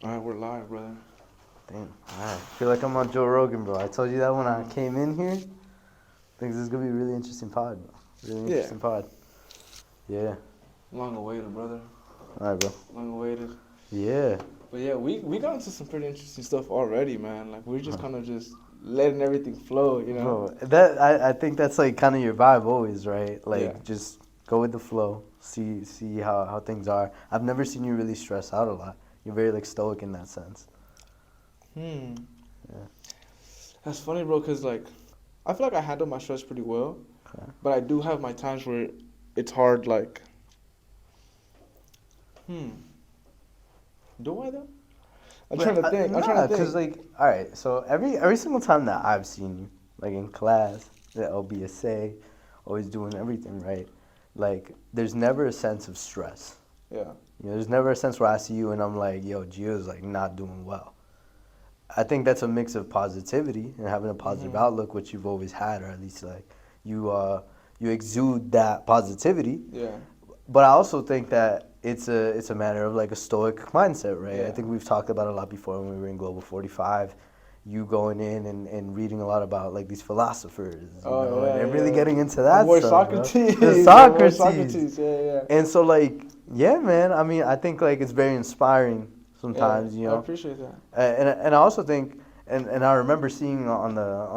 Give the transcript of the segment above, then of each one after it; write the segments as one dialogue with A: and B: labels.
A: All right, we're live, brother.
B: Damn. Alright. I feel like I'm on Joe Rogan, bro. I told you that when I came in here. I think this is gonna be a really interesting pod, bro. Really
A: Yeah,
B: interesting pod. Yeah.
A: long awaited, brother.
B: Alright, bro.
A: Long awaited.
B: Yeah.
A: But yeah, we got into some pretty interesting stuff already, man. Like we're just
B: Huh.
A: kind of just letting everything flow, you know?
B: Bro, I think that's like kind of your vibe always, right?
A: Yeah.
B: Like just go with the flow. See how things are. I've never seen you really stress out a lot. You're very like stoic in that sense.
A: Hmm.
B: Yeah.
A: That's funny, bro. Cause like, I feel like I handle my stress pretty well,
B: Okay.
A: but I do have my times where it's hard. Like, hmm. Do I though? I'm trying
B: But
A: to think. I'm trying
B: nah,
A: to
B: cause
A: think.
B: like, all right. So every single time that I've seen you, like in class, the LBSA, always doing everything right. Like, there's never a sense of stress.
A: Yeah.
B: There's never a sense where I see you and I'm like, yo, Gio's like not doing well. I think that's a mix of positivity and having a positive
A: Mhm.
B: outlook, which you've always had, or at least like you exude that positivity.
A: Yeah.
B: But I also think that it's a matter of like a stoic mindset, right? I
A: Yeah.
B: think we've talked about it a lot before when we were in Global 45. You going in and reading a lot about like these philosophers,
A: Oh
B: and really
A: yeah,
B: getting
A: yeah.
B: into
A: My
B: that
A: boy
B: stuff, bro. The
A: Socrates. My boy
B: Socrates.
A: Socrates. Yeah, yeah.
B: And so like, yeah, man. I mean, I think like it's very inspiring
A: Yeah,
B: sometimes,
A: I appreciate that.
B: And I also think and I remember seeing on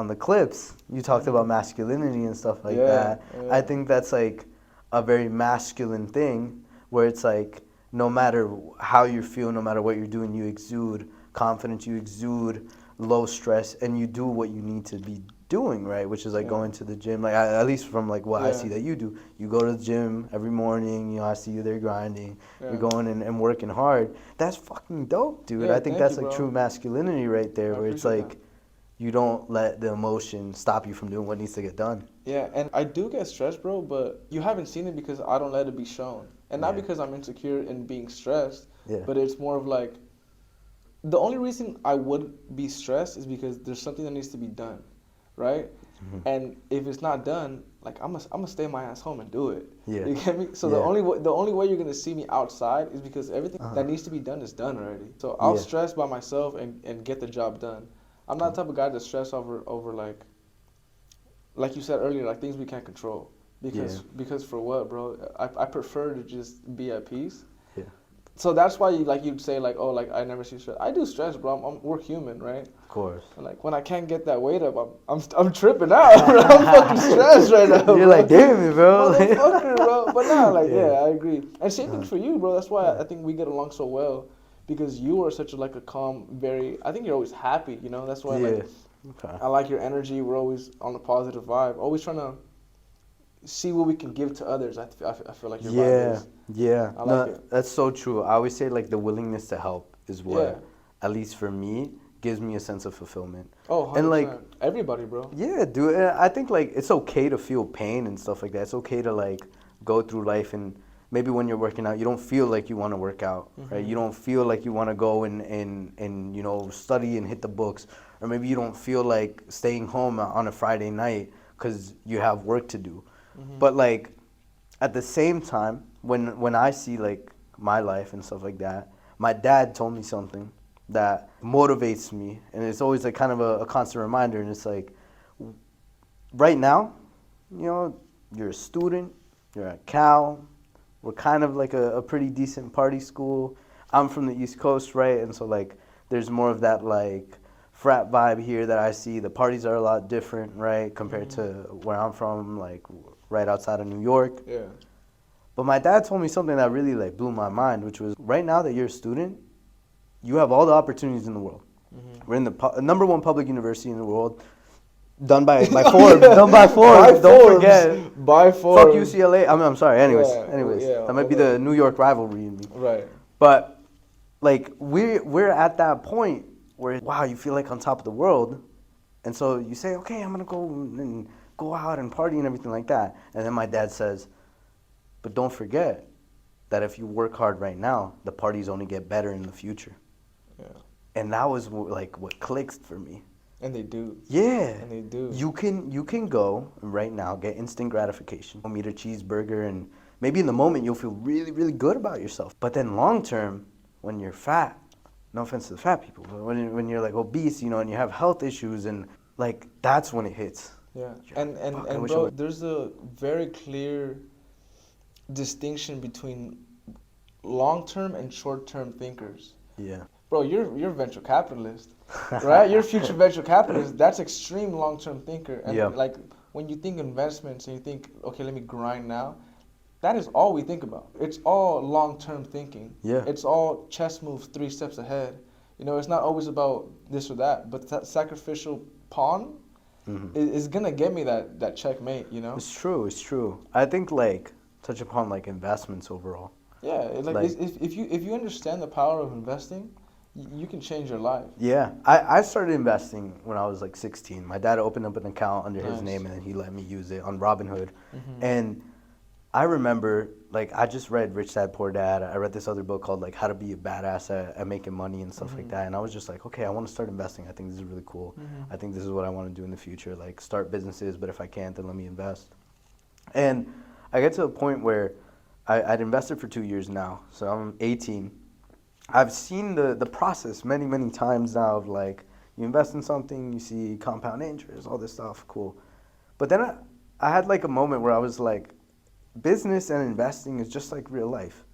B: the clips you talked about
A: Mhm.
B: masculinity and stuff like
A: Yeah,
B: that. I
A: yeah,
B: think that's like a very masculine thing where it's like no matter how you feel, no matter what you're doing, you exude confidence, you exude low stress, and you do what you need to be doing, right? Which is like
A: yeah,
B: going to the gym, like at least from like what I
A: yeah,
B: see that you do. You go to the gym every morning. I see you there grinding. You're
A: yeah.
B: going and working hard. That's fucking dope, dude.
A: Yeah,
B: I think
A: thank you,
B: that's like true
A: bro.
B: masculinity right there,
A: I
B: where it's
A: appreciate that.
B: like you don't let the emotion stop you from doing what needs to get done.
A: Yeah, and I do get stressed, bro, but you haven't seen it because I don't let it be shown. And not
B: Yeah,
A: because I'm insecure in being stressed,
B: yeah,
A: but it's more of like the only reason I would be stressed is because there's something that needs to be done, right?
B: hmm,
A: And if it's not done, like I'm gonna stay my ass home and do it.
B: yeah,
A: You get me? So
B: yeah,
A: the only way you're gonna see me outside is because everything
B: uh-huh,
A: that needs to be done is done already. So I'll
B: yeah,
A: stress by myself and get the job done. I'm not the type of guy that stress over like you said earlier, like things we can't control.
B: yeah,
A: Because for what, bro? I prefer to just be at peace.
B: yeah.
A: So that's why you'd say like, oh, like I never see stress. I do stress, bro. We're human, right?
B: Of course.
A: And like when I can't get that weight up, I'm tripping out, bro. I'm fucking stressed right now,
B: You're
A: bro.
B: like, damn it, bro.
A: Motherfucker, bro. But nah, like
B: Yeah.
A: yeah, I agree. And same thing
B: Uh,
A: for you, bro. That's why
B: yeah.
A: I think we get along so well, because you are such a like a calm, very. I think you're always happy. You know, that's why like
B: Yeah. Okay.
A: I like your energy. We're always on a positive vibe. Always trying to see what we can give to others. I feel like your vibe
B: Yeah.
A: is.
B: Yeah.
A: I like
B: No,
A: it.
B: that's so true. I always say like the willingness to help is
A: Yeah.
B: what, at least for me, gives me a sense of fulfillment.
A: Oh,
B: And like
A: 100%. Everybody, bro.
B: yeah, dude. And I think like it's okay to feel pain and stuff like that. It's okay to like go through life and maybe when you're working out, you don't feel like you want to work out, right? You
A: Mhm.
B: don't feel like you want to go and study and hit the books, or maybe you don't feel like staying home on a Friday night because you have work to do.
A: Mhm.
B: But like at the same time, when I see like my life and stuff like that, my dad told me something that motivates me, and it's always like kind of a constant reminder. And it's like, right now, you know, you're a student, you're at Cal, we're kind of like a pretty decent party school. I'm from the East Coast, right? And so like, there's more of that like frat vibe here that I see. The parties are a lot different, right, compared
A: Mhm.
B: to where I'm from, like right outside of New York.
A: Yeah.
B: But my dad told me something that really like blew my mind, which was right now that you're a student, you have all the opportunities in the world.
A: Mhm.
B: We're in the number one public university in the world, done by
A: Oh,
B: Forbes,
A: yeah.
B: done by
A: By
B: Forbes. Don't
A: Forbes.
B: forget.
A: By
B: Fuck
A: Forbes.
B: UCLA. I'm sorry.
A: Yeah.
B: Anyways,
A: Yeah.
B: that might
A: All
B: be the
A: the.
B: New York rivalry in me.
A: Right.
B: But like we're at that point where wow, you feel like on top of the world, and so you say, okay, I'm gonna go and go out and party and everything like that. And then my dad says, but don't forget that if you work hard right now, the parties only get better in the future.
A: Yeah.
B: And that was like what clicked for me.
A: And they do.
B: Yeah,
A: And they do.
B: you can go right now get instant gratification. Go eat a cheeseburger and maybe in the moment you'll feel really really good about yourself. But then long term, when you're fat, no offense to the fat people, but when you're like obese, you know, and you have health issues, and like that's when it hits.
A: Yeah,
B: You're like, "Fuck, I
A: and
B: wish I
A: bro,
B: would-"
A: there's a very clear distinction between long-term and short-term thinkers.
B: Yeah.
A: Bro, you're a venture capitalist, right? You're a future venture capitalist. That's extreme long-term thinker. And
B: Yeah.
A: like when you think investments and you think, okay, let me grind now, that is all we think about. It's all long-term thinking.
B: Yeah.
A: It's all chess moves 3 steps ahead. You know, it's not always about this or that, but that sacrificial pawn is gonna get me that checkmate. You know?
B: It's true. It's true. I think like touch upon like investments overall.
A: Yeah, like
B: Like-
A: if you understand the power of investing, you can change your life.
B: Yeah, I started investing when I was like 16. My dad opened up an account under his
A: Nice.
B: name, and then he let me use it on Robinhood.
A: Mhm.
B: And I remember, like, I just read Rich Dad Poor Dad. I read this other book called like How to Be a Badass at Making Money and stuff like that. And I was just like, okay, I want to start investing. I think this is really cool. I think this is what I want to do in the future. Like start businesses, but if I can't, then let me invest. And I get to a point where I'd invested for 2 years now, so I'm 18. I've seen the process many, many times now of like, you invest in something, you see compound interest, all this stuff, cool. But then I had like a moment where I was like, business and investing is just like real life.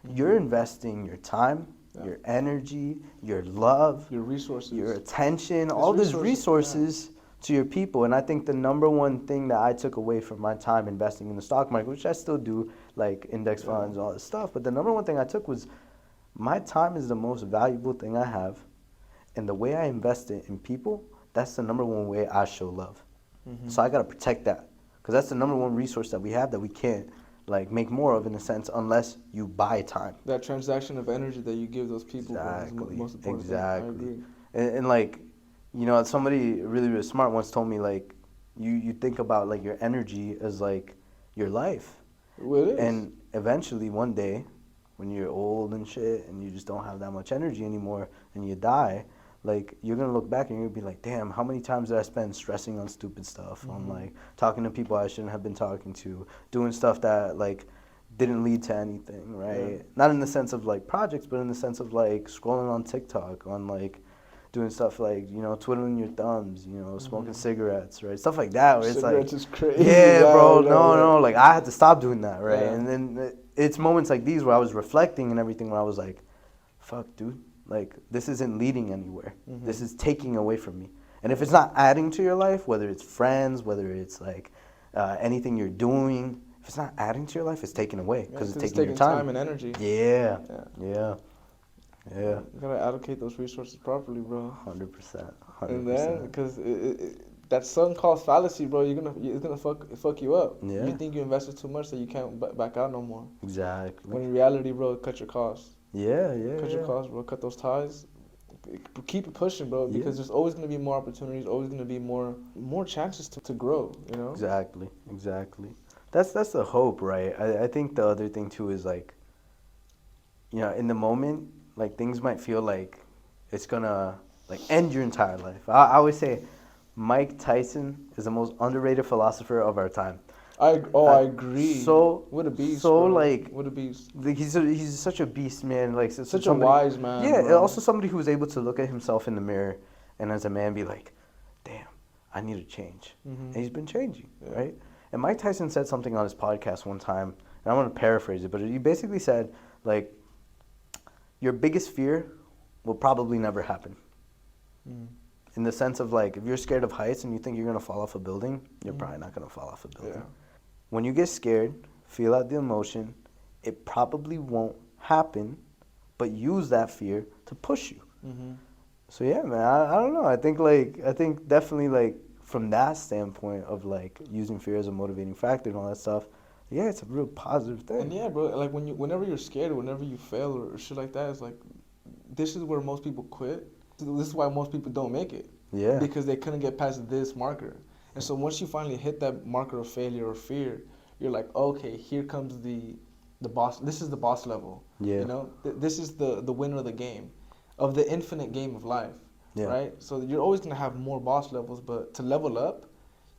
B: You're investing your time, your energy, your love,
A: Your resources.
B: your attention, all these resources to your people. And I think the number one thing that I took away from my time investing in the stock market, which I still do, like index funds, all this stuff, but the number one thing I took was my time is the most valuable thing I have. And the way I invest it in people, that's the number one way I show love. So I got to protect that. Because that's the number one resource that we have that we can't like make more of in a sense unless you buy time.
A: That transaction of energy that you give those people is the
B: Exactly.
A: most important
B: Exactly.
A: thing. I agree.
B: And like, you know, somebody really, really smart once told me like, you think about like your energy as like your life.
A: Well, it is.
B: And eventually one day when you're old and shit and you just don't have that much energy anymore and you die, like you're gonna look back and you're gonna be like, damn, how many times did I spend stressing on stupid stuff, on like talking to people I shouldn't have been talking to, doing stuff that like didn't lead to anything, right?
A: Yeah.
B: Not in the sense of like projects, but in the sense of like scrolling on TikTok, on like doing stuff like, you know, twiddling your thumbs, you know, smoking cigarettes, right? Stuff like that where it's like,
A: Cigarettes is crazy.
B: yeah, bro,
A: yeah,
B: no, like I had to stop doing that, right?
A: Yeah.
B: And then it's moments like these where I was reflecting and everything where I was like, fuck, dude, like this isn't leading anywhere. This is taking away from me. And if it's not adding to your life, whether it's friends, whether it's like anything you're doing, if it's not adding to your life, it's taking away because it's taking your time.
A: and energy.
B: Yeah,
A: Yeah.
B: yeah, yeah,
A: You gotta allocate those resources properly, bro.
B: 100%,
A: And then,
B: 100%.
A: because that sunk cost fallacy, bro, it's gonna fuck you up.
B: Yeah.
A: You think you invested too much that you can't back out no more. When
B: Exactly.
A: in reality, bro, cut your costs.
B: Yeah, yeah,
A: Cut your costs, bro. Cut those ties. Keep it pushing, bro, because there's always gonna be more opportunities. Always gonna be more chances to grow. You know.
B: Exactly, exactly. That's the hope, right? I think the other thing too is like, you know, in the moment, like things might feel like it's gonna like end your entire life. I always say Mike Tyson is the most underrated philosopher of our time.
A: I agree.
B: So
A: what a beast.
B: so
A: bro.
B: like
A: what a beast.
B: like, he's such a beast, man. Like
A: Such a
B: somebody-
A: wise man.
B: Yeah, and
A: bro.
B: also somebody who's able to look at himself in the mirror and as a man be like, damn, I need to change. And he's been changing, right? And Mike Tyson said something on his podcast one time, and I want to paraphrase it, but he basically said, like, your biggest fear will probably never happen. In the sense of, like, if you're scared of heights and you think you're going to fall off a building, you're probably not going to fall off a building.
A: Yeah.
B: When you get scared, feel out the emotion, it probably won't happen, but use that fear to push you. So yeah, man, I don't know. I think definitely like from that standpoint of like using fear as a motivating factor and all that stuff, yeah, it's a real positive thing.
A: And yeah, bro, like whenever you're scared or whenever you fail or shit like that, it's like this is where most people quit. This is why most people don't make it.
B: Yeah.
A: Because they couldn't get past this marker. And so once you finally hit that marker of failure or fear, you're like, okay, here comes the boss. This is the boss level.
B: Yeah.
A: You know, this is the winner of the game, of the infinite game of life.
B: Yeah.
A: Right. So you're always gonna have more boss levels, but to level up,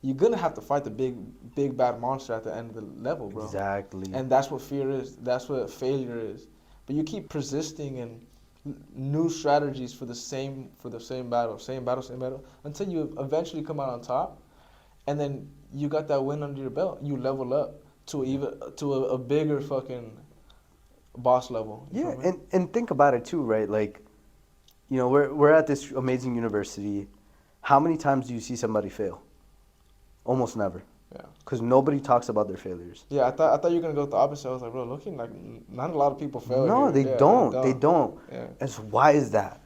A: you're gonna have to fight the big bad monster at the end of the level, bro.
B: Exactly.
A: And that's what fear is. That's what failure is. But you keep persisting and new strategies for the same battle, until you eventually come out on top, and then you got that win under your belt. You level up to a bigger fucking boss level.
B: Yeah, and think about it too, right? Like, you know, we're at this amazing university. How many times do you see somebody fail? Almost never.
A: Yeah.
B: Because nobody talks about their failures.
A: Yeah, I thought you were gonna go with the opposite. I was like, bro, looking like not a lot of people fail.
B: No,
A: here.
B: they
A: Yeah,
B: don't. They don't.
A: Yeah.
B: And so why is that?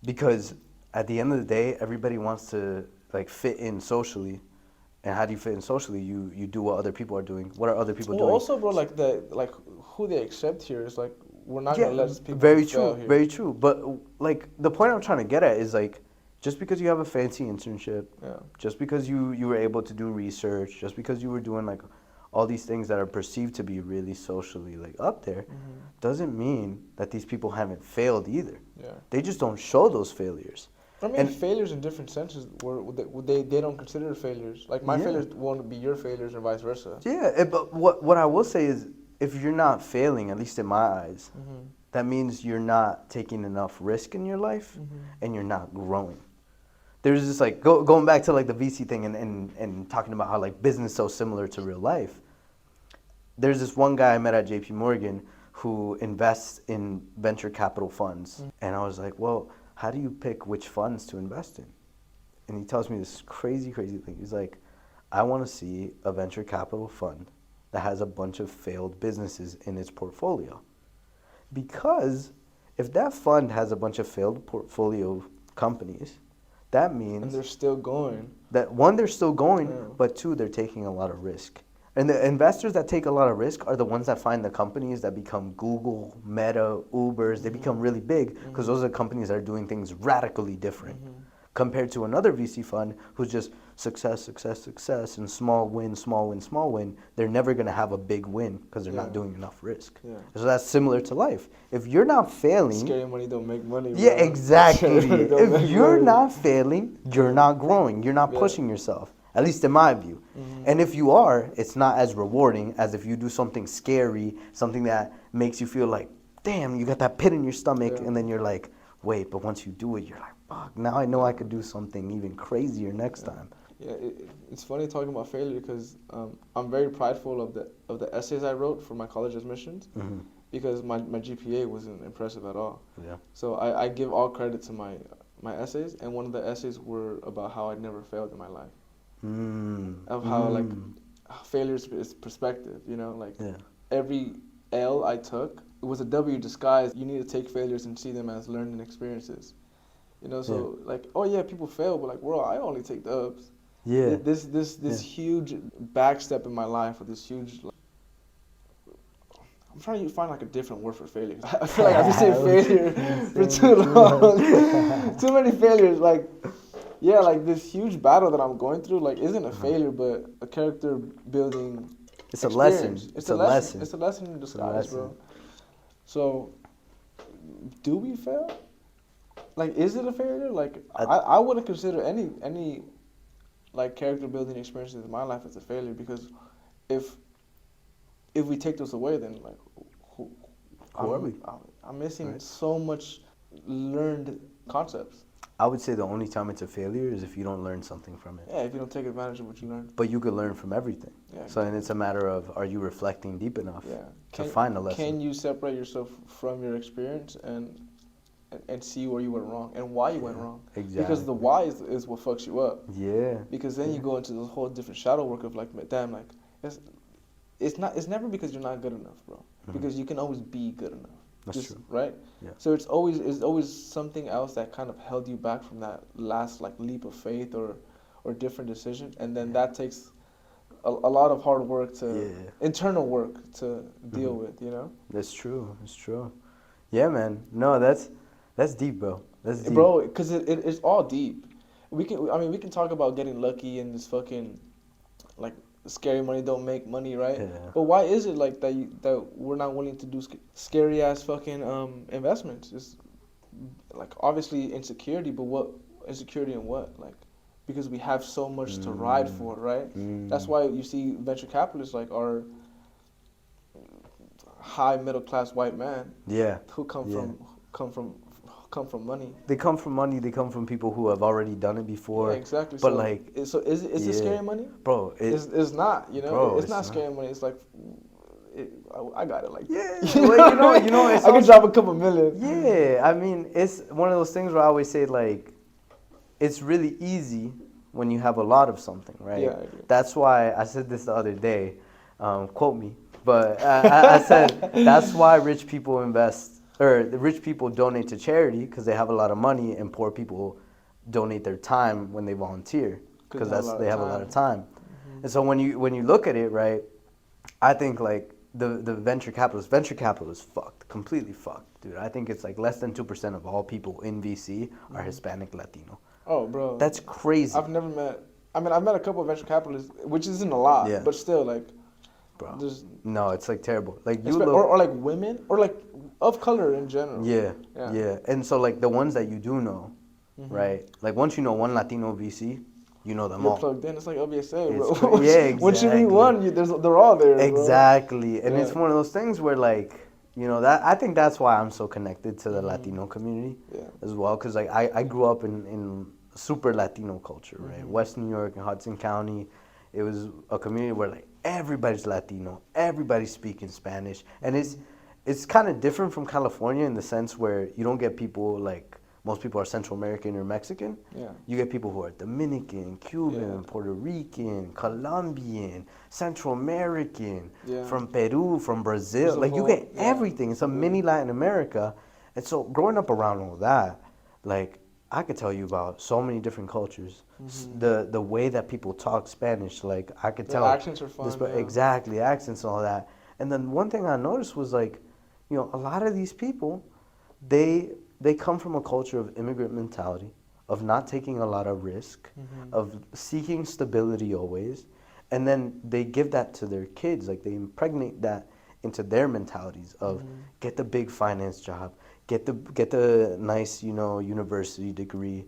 B: Because at the end of the day, everybody wants to like fit in socially. And how do you fit in socially? You do what other people are doing. What are other people doing?
A: Also, bro, like who they accept here is like we're not gonna let people
B: very
A: fail
B: true,
A: here.
B: very true. But like the point I'm trying to get at is like just because you have a fancy internship,
A: Yeah.
B: just because you were able to do research, just because you were doing like all these things that are perceived to be really socially like up there, doesn't mean that these people haven't failed either.
A: Yeah.
B: They just don't show those failures.
A: I mean, failures in different senses where they don't consider failures. Like my failures won't be your failures and vice versa.
B: Yeah, but what I will say is if you're not failing, at least in my eyes, that means you're not taking enough risk in your life and you're not growing. There's just like going back to like the VC thing and talking about how like business is so similar to real life. There's this one guy I met at JP Morgan who invests in venture capital funds. And I was like, well, how do you pick which funds to invest in? And he tells me this crazy thing. He's like, I want to see a venture capital fund that has a bunch of failed businesses in its portfolio. Because if that fund has a bunch of failed portfolio companies, that means...
A: And they're still going.
B: That one, they're still going, but two, they're taking a lot of risk. And the investors that take a lot of risk are the ones that find the companies that become Google, Meta, Ubers. They become really big because those are the companies that are doing things radically different. Compared to another VC fund who's just success, and small win. They're never going to have a big win because they're not doing enough risk. Yeah. So that's similar to life. If you're not failing...
A: Scary money don't make money.
B: Yeah, bro. Exactly. If you're not failing, you're not growing. You're not pushing yourself. At least in my view. And if you are, it's not as rewarding as if you do something scary, something that makes you feel like, damn, you got that pit in your stomach, and then you're like, wait, but once you do it, you're like, fuck, now I know I could do something even crazier next time.
A: Yeah, it's funny talking about failure because I'm very prideful of the essays I wrote for my college admissions because my GPA wasn't impressive at all. Yeah. So I give all credit to my essays, and one of the essays were about how I'd never failed in my life. Of how like failure is perspective, you know, like every L I took, it was a W disguised. You need to take failures and see them as learning experiences, you know. So like, oh yeah, people fail, but like, bro, I only take dubs. Yeah. This huge backstep in my life, or this huge. I'm trying to find like a different word for failure. I feel like I've been saying failure for too long. Too many failures, like. Yeah, like this huge battle that I'm going through, like, isn't a failure, but a character building.
B: It's experience. A lesson.
A: It's a lesson. It's a lesson in disguise, bro. So, do we fail? Like, is it a failure? Like, I wouldn't consider any like character building experiences in my life as a failure because if we take those away, then like, who are we? I'm missing so much learned concepts.
B: I would say the only time it's a failure is if you don't learn something from it.
A: Yeah, if you don't take advantage of what you learned.
B: But you could learn from everything. Yeah. So and it's a matter of, are you reflecting deep enough to find a lesson?
A: Can you separate yourself from your experience and see where you went wrong and why you went wrong? Exactly. Because the why is what fucks you up. Yeah. Because then you go into this whole different shadow work of like, damn, like it's never because you're not good enough, bro. Because you can always be good enough.
B: That's true.
A: Right? Yeah. So it's always something else that kind of held you back from that last like leap of faith or different decision, and then that takes a lot of hard work internal work to deal with, you know?
B: That's true. That's true. Yeah, man. No, that's deep, bro. That's deep.
A: Bro, because it's all deep. We can talk about getting lucky and this fucking like scary money don't make money, right? Yeah. But why is it like that we're not willing to do scary ass fucking investments? It's like obviously insecurity, but what insecurity in what? Like because we have so much to ride for, right? That's why you see venture capitalists like are high middle class white men. Yeah. Who come from come from money.
B: They come from money. They come from people who have already done it before.
A: Yeah, exactly.
B: But
A: so,
B: like,
A: so is it scary money,
B: bro?
A: It's not. You know,
B: bro,
A: it's not scary money. It's like, I got it. Like,
B: yeah, well, you know, it's
A: I can drop a couple million.
B: Yeah, I mean, it's one of those things where I always say like, it's really easy when you have a lot of something, right?
A: Yeah, I agree.
B: That's why I said this the other day. Quote me, but I said that's why rich people invest, or the rich people donate to charity because they have a lot of money, and poor people donate their time when they volunteer because they have a lot of time. Mm-hmm. And so when you look at it, right, I think like the venture capital is fucked, completely fucked, dude. I think it's like less than 2% of all people in VC are Hispanic Latino.
A: Oh, bro,
B: that's crazy.
A: I've never met. I mean, I've met a couple of venture capitalists, which isn't a lot, but still, like,
B: bro, no, it's like terrible. Like you
A: or like women, or like of color in general.
B: Yeah. And so like the ones that you do know, right? Like once you know one Latino VC, you know them all.
A: You're plugged in. It's like LBSA, bro.
B: Yeah, exactly.
A: Once you meet one, they're all there.
B: Exactly,
A: bro.
B: And it's one of those things where like, you know, that I think that's why I'm so connected to the Latino community as well, because like I grew up in super Latino culture, right? West New York and Hudson County, it was a community where like everybody's Latino, everybody's speaking Spanish, and it's kind of different from California in the sense where you don't get people like most people are Central American or Mexican.
A: Yeah.
B: You get people who are Dominican, Cuban, Puerto Rican, Colombian, Central American, from Peru, from Brazil. Like you get everything. It's a mini Latin America. And so growing up around all that, like I could tell you about so many different cultures. The way that people talk Spanish, like I could tell.
A: The accents are fun.
B: Exactly, accents and all that. And then one thing I noticed was like, you know, a lot of these people, they come from a culture of immigrant mentality, of not taking a lot of risk, of seeking stability always, and then they give that to their kids. Like they impregnate that into their mentalities of get the big finance job, get the nice, you know, university degree,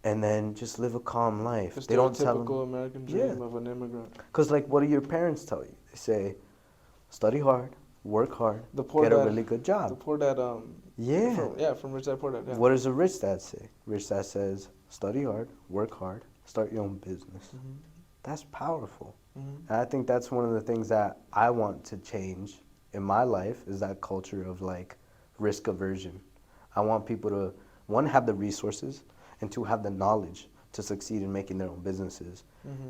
B: and then just live a calm life.
A: They don't tell them. Typical American dream of an immigrant.
B: Because like, what do your parents tell you? They say, study hard, work hard, get a really good job.
A: The poor dad, from Rich Dad Poor Dad. Yeah.
B: What does a rich dad say? Rich dad says, study hard, work hard, start your own business. That's powerful. And I think that's one of the things that I want to change in my life is that culture of like risk aversion. I want people to, one, have the resources, and two, have the knowledge to succeed in making their own businesses.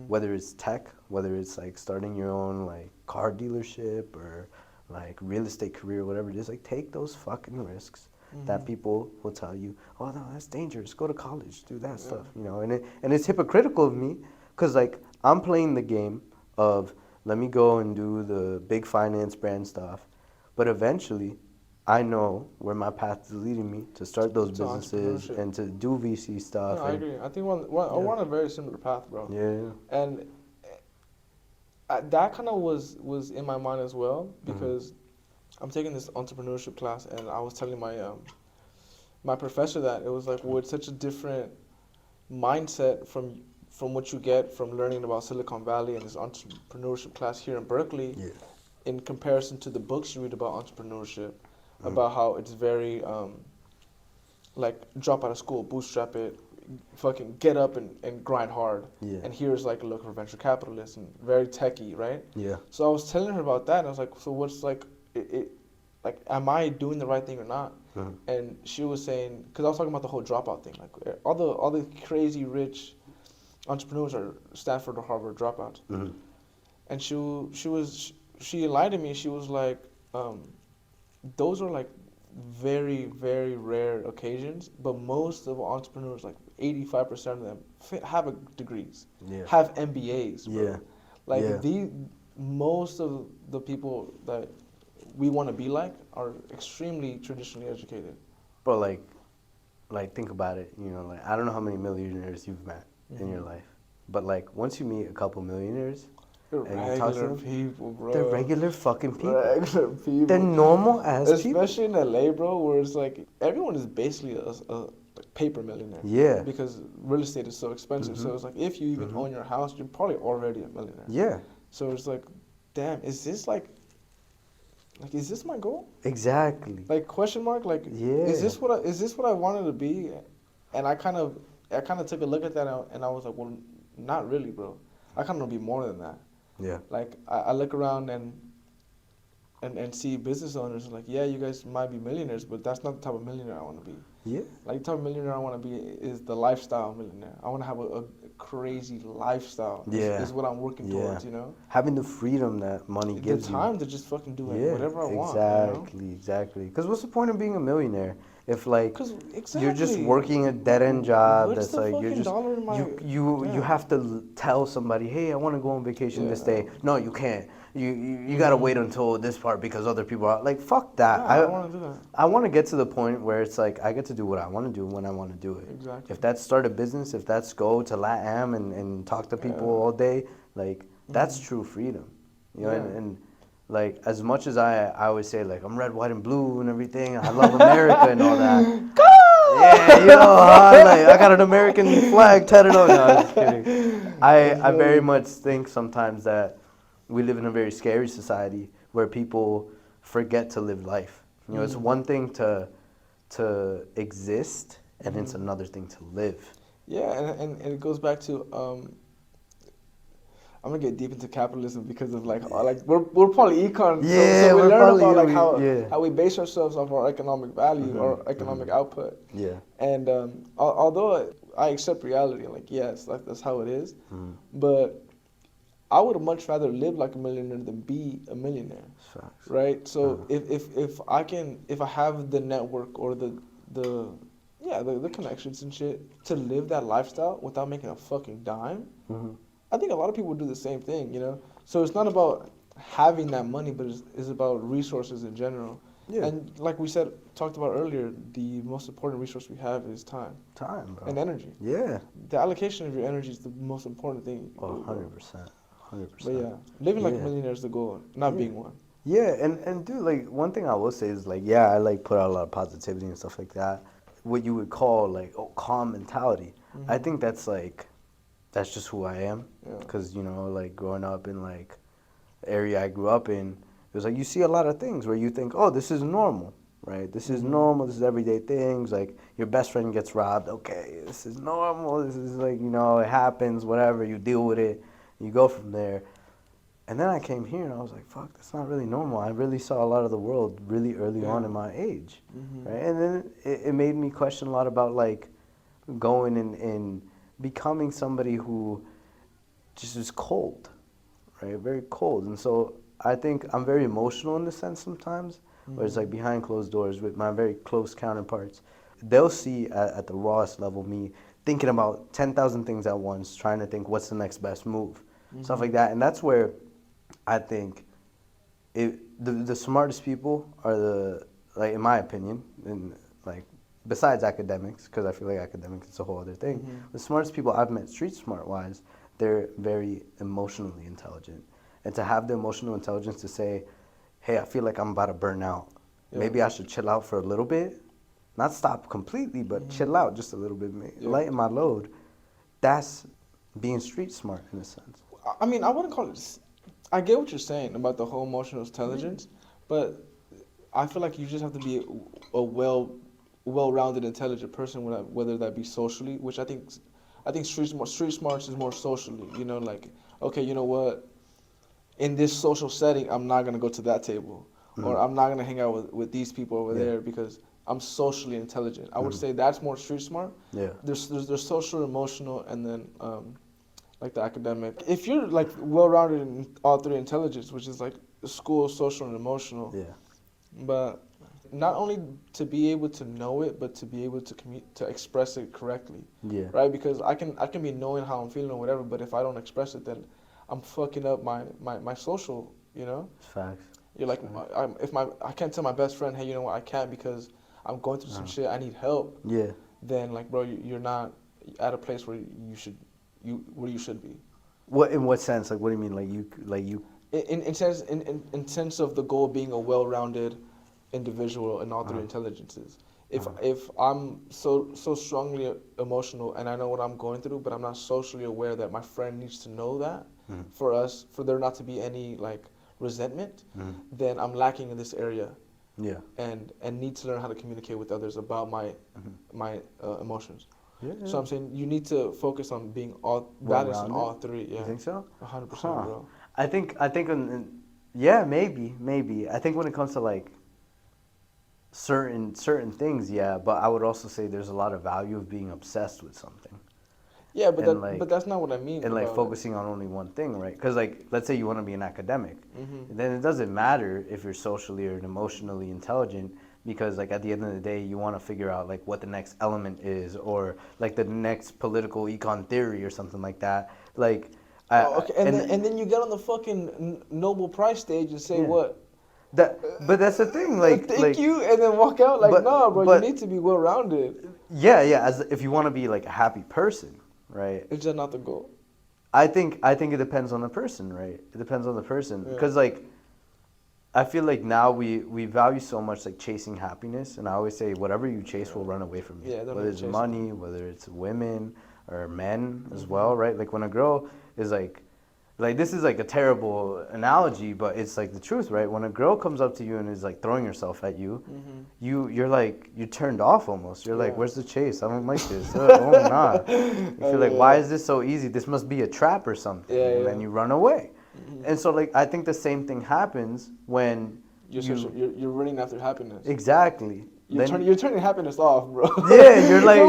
B: Whether it's tech, whether it's like starting your own like car dealership or like real estate career, whatever it is, like take those fucking risks that people will tell you, oh no, that's dangerous, go to college, do that stuff, you know, and it's hypocritical of me, because like I'm playing the game of let me go and do the big finance brand stuff, but eventually I know where my path is leading me to start those businesses and to do VC stuff.
A: No, I agree. I think we're on a very similar path, bro.
B: Yeah.
A: And that kind of was in my mind as well, because I'm taking this entrepreneurship class, and I was telling my my professor that it was like, well, it's such a different mindset from what you get from learning about Silicon Valley and this entrepreneurship class here in Berkeley, in comparison to the books you read about entrepreneurship, about how it's very like drop out of school, bootstrap it, fucking get up and grind hard. And here's like a look for venture capitalists and very techie, right? So I was telling her about that, and I was like, so what's like like, am I doing the right thing or not? And she was saying, because I was talking about the whole dropout thing, like all the crazy rich entrepreneurs are Stanford or Harvard dropouts. And she lied to me. She was like, those are like very, very rare occasions, but most of entrepreneurs, like 85% of them, have degrees, have MBAs. Bro. Like most of the people that we want to be like are extremely traditionally educated.
B: But like think about it. You know, like I don't know how many millionaires you've met in your life, but like once you meet a couple millionaires.
A: They're regular people, bro.
B: They're regular fucking people.
A: Regular people.
B: They're normal ass people.
A: Especially in LA, bro, where it's like everyone is basically a paper millionaire.
B: Yeah.
A: Because real estate is so expensive. So it's like if you even own your house, you're probably already a millionaire.
B: Yeah.
A: So it's like, damn, is this like like, is this my goal?
B: Exactly.
A: Like, question mark? Like,
B: Yeah.
A: is this what I wanted to be? And I kind of took a look at that, and I was like, well, not really, bro. I kind of want to be more than that.
B: Yeah.
A: Like, I look around and see business owners like, yeah, you guys might be millionaires, but that's not the type of millionaire I want to be.
B: Yeah.
A: Like, the type of millionaire I want to be is the lifestyle millionaire. I want to have a crazy lifestyle.
B: Yeah.
A: Is what I'm working towards, you know?
B: Having the freedom that money gives
A: the
B: you.
A: time to just fucking do whatever I want,
B: Exactly, exactly. Because what's the point of being a millionaire if like you're just
A: Exactly.
B: working a dead end job
A: What's
B: that's
A: the
B: like you're
A: fucking
B: just
A: dollar in my-
B: you have to tell somebody, hey, I want to go on vacation this
A: Yeah.
B: day. No, you can't. You gotta wait until this part because other people are like, fuck that.
A: Nah, I don't want to do that.
B: I want to get to the point where it's like I get to do what I want to do when I want to do it.
A: Exactly.
B: If that's start a business, if that's go to LATAM and talk to people all day, like that's true freedom. You know, and like as much as I always say like I'm red, white, and blue and everything, I love America and all that. Yeah, you know, like I got an American flag tatted on. No, I'm just kidding. I very much think sometimes that we live in a very scary society where people forget to live life. You know, it's one thing to exist, and it's another thing to live.
A: Yeah, and it goes back to I'm gonna get deep into capitalism because of like we're probably econ,
B: Yeah,
A: so we
B: we're
A: learn
B: probably-
A: about like
B: yeah.
A: how we base ourselves off our economic value or economic output.
B: Yeah.
A: And although I accept reality, like yes, like that's how it is, but I would much rather live like a millionaire than be a millionaire.
B: Facts.
A: Right? So if I have the network or the connections and shit to live that lifestyle without making a fucking dime, I think a lot of people do the same thing, you know? So it's not about having that money, but it's about resources in general.
B: Yeah.
A: And like we talked about earlier, the most important resource we have is time.
B: Time, bro.
A: And energy.
B: Yeah.
A: The allocation of your energy is the most important thing.
B: Oh, 100%. 100%.
A: But yeah, living like a
B: Yeah.
A: millionaire is the goal, not being one.
B: Yeah, and dude, like one thing I will say is like, yeah, I like put out a lot of positivity and stuff like that. What you would call like calm mentality. I think that's like, that's just who I am.
A: Yeah.
B: Because you know, like growing up in like the area I grew up in, it was like you see a lot of things where you think, oh, this is normal, right? This is normal. This is everyday things. Like your best friend gets robbed. Okay, this is normal. This is like, you know, it happens. Whatever, you deal with it. You go from there. And then I came here and I was like, fuck, that's not really normal. I really saw a lot of the world really early on in my age, right? And then it made me question a lot about like going and becoming somebody who just is cold, right? Very cold. And so I think I'm very emotional in the sense sometimes, where it's like behind closed doors with my very close counterparts. They'll see at the rawest level me thinking about 10,000 things at once, trying to think what's the next best move, stuff like that. And that's where I think the smartest people are the, like in my opinion, and like besides academics, because I feel like academics is a whole other thing. The smartest people I've met street smart wise, they're very emotionally intelligent. And to have the emotional intelligence to say, hey, I feel like I'm about to burn out.
A: Yeah.
B: Maybe I should chill out for a little bit. Not stop completely, but chill out just a little bit, lighten my load. That's being street smart in a sense.
A: I mean, I wouldn't call it. I get what you're saying about the whole emotional intelligence, but I feel like you just have to be a well-rounded, intelligent person, whether that be socially, which I think street smarts is more socially. You know, like, okay, you know what? In this social setting, I'm not gonna go to that table, or I'm not gonna hang out with these people over there because I'm socially intelligent. I would say that's more street smart.
B: Yeah.
A: There's social, emotional, and then like the academic. If you're like well-rounded in all three intelligence, which is like school, social, and emotional.
B: Yeah.
A: But not only to be able to know it, but to be able to express it correctly.
B: Yeah.
A: Right? Because I can be knowing how I'm feeling or whatever, but if I don't express it, then I'm fucking up my social. You know.
B: Facts.
A: You're like, I can't tell my best friend, hey, you know what, I can't because I'm going through some shit, I need help.
B: Yeah.
A: Then like, bro, you're not at a place where you should be.
B: What in what sense? Like, what do you mean? Like you?
A: In sense of the goal being a well-rounded individual in all three intelligences. If I'm so strongly emotional and I know what I'm going through, but I'm not socially aware that my friend needs to know that, for there not to be any like resentment, then I'm lacking in this area.
B: Yeah.
A: And need to learn how to communicate with others about my emotions.
B: Yeah.
A: So I'm saying you need to focus on being balanced in all three. Yeah.
B: You think so?
A: 100%, bro.
B: I think yeah, maybe. I think when it comes to like certain things, yeah, but I would also say there's a lot of value of being obsessed with something.
A: Yeah, but that's not what I mean.
B: And like focusing on only one thing, right? Because like, let's say you want to be an academic, then it doesn't matter if you're socially or emotionally intelligent, because like at the end of the day, you want to figure out like what the next element is, or like the next political econ theory or something like that. Like,
A: okay, and then you get on the fucking Nobel Prize stage and say what?
B: But that's the thing, like
A: thank you, and then walk out like, nah, bro, you need to be well rounded.
B: Yeah, as if you want to be like a happy person, right?
A: It's just not the goal.
B: I think it depends on the person, right? It depends on the person, because like I feel like now we value so much like chasing happiness, and I always say whatever you chase will run away from you. Whether it's money, whether it's women or men as well, right? Like when a girl is like this is like a terrible analogy, but it's like the truth, right? When a girl comes up to you and is like throwing herself at you, you're like, you're turned off almost. You're like, where's the chase? I don't like this. Oh, nah. You feel like, why is this so easy? This must be a trap or something. And then you run away. And so like, I think the same thing happens when
A: you're running after happiness.
B: Exactly.
A: You're turning happiness off, bro.
B: Yeah, you're like,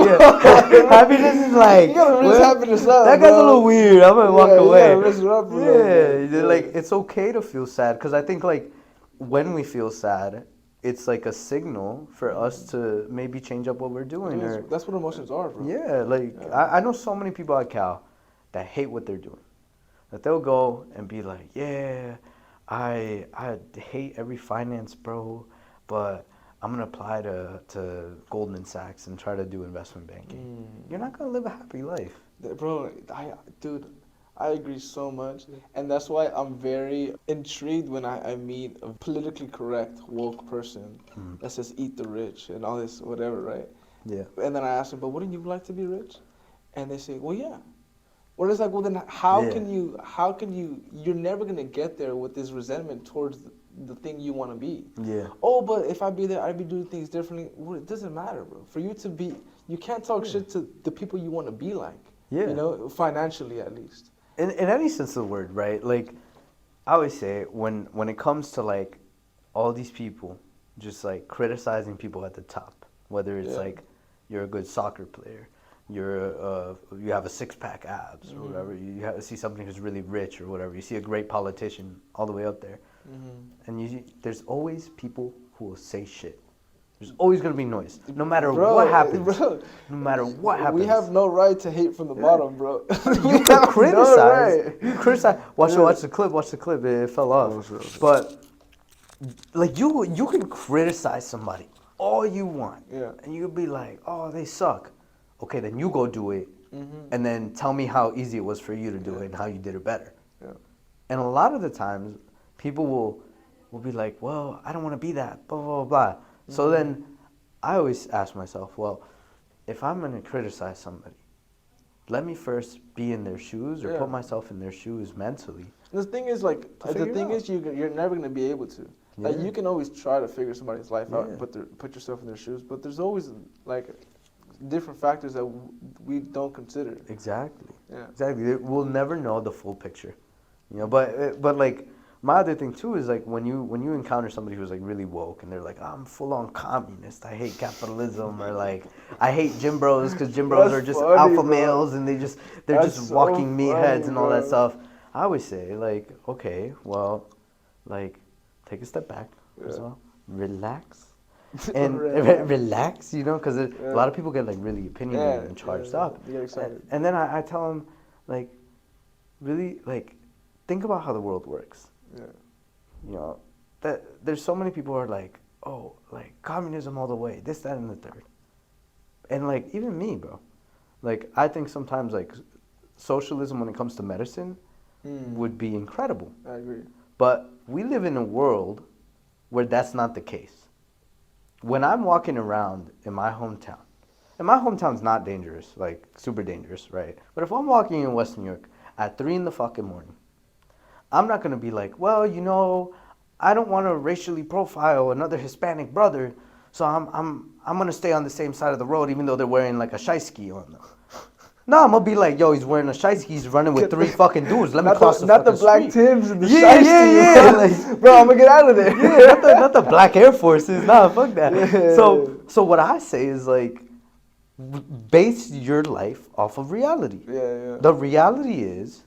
B: happiness is like,
A: you gotta rinse happiness up.
B: That guy's a little weird. I'm gonna walk away.
A: You gotta rinse it up a little bit.
B: Like it's okay to feel sad, because I think like when we feel sad, it's like a signal for us to maybe change up what we're doing.
A: That's what emotions are, bro.
B: Yeah, like I know so many people at Cal that hate what they're doing. That they'll go and be like, yeah, I hate every finance bro, but I'm gonna apply to Goldman Sachs and try to do investment banking. You're not gonna live a happy life,
A: bro. I agree so much, and that's why I'm very intrigued when I meet a politically correct woke person that says eat the rich and all this whatever, right?
B: Yeah.
A: And then I ask them, but wouldn't you like to be rich? And they say, well, yeah. Well, it's like, well, then how can you? You're never gonna get there with this resentment towards the thing you want to be. Yeah. Oh, but if I be there, I'd be doing things differently. Well, it doesn't matter, bro. For you to be, you can't talk shit to the people you want to be like. Yeah. You know, financially at least.
B: In any sense of the word, right? Like, I always say when it comes to like all these people just like criticizing people at the top, whether it's like you're a good soccer player, you have a 6-pack abs or whatever, you see somebody who's really rich or whatever, you see a great politician all the way up there, and there's always people who will say shit. There's always going to be noise, no matter what happens. Bro, no matter what happens.
A: We have no right to hate from the bottom, bro.
B: You can criticize. You criticize. Watch the clip. It fell off. But like you can criticize somebody all you want, and you can be like, oh, they suck. Okay, then you go do it, and then tell me how easy it was for you to do it and how you did it better. Yeah. And a lot of the times, people will be like, well, I don't want to be that, blah, blah, blah. So then I always ask myself, well, if I'm going to criticize somebody, let me first be in their shoes or put myself in their shoes mentally.
A: The thing is, like, you're never going to be able to. Yeah. Like, you can always try to figure somebody's life out and put yourself in their shoes, but there's always, like, different factors that we don't consider.
B: Exactly. Yeah. Exactly. We'll never know the full picture. You know, but like, my other thing too is like when you encounter somebody who's like really woke and they're like, oh, I'm full on communist, I hate capitalism, or like I hate gym bros because gym bros are just funny, alpha males and they're just so walking meatheads and all that stuff. I always say like, okay, well, like take a step back, relax, and relax, you know, because a lot of people get like really opinionated and charged up, and then I tell them like, really like, think about how the world works. Yeah. You know, that there's so many people who are like, oh, like communism all the way, this, that, and the third. And like even me, bro. Like I think sometimes like socialism when it comes to medicine would be incredible.
A: I agree.
B: But we live in a world where that's not the case. When I'm walking around in my hometown, and my hometown's not dangerous, like super dangerous, right? But if I'm walking in West New York at 3 in the fucking morning, I'm not gonna be like, well, you know, I don't want to racially profile another Hispanic brother, so I'm gonna stay on the same side of the road even though they're wearing like a shiesty on them. No, I'm gonna be like, yo, he's wearing a shiesty, he's running with 3 fucking dudes. Let me cross the fucking street.
A: Not the black Timbs and the
B: yeah,
A: shiesty.
B: Yeah. Like,
A: bro, I'm gonna get out of there.
B: Yeah, not the black Air Forces. Nah, fuck that.
A: Yeah.
B: So what I say is like, base your life off of reality.
A: Yeah.
B: The reality is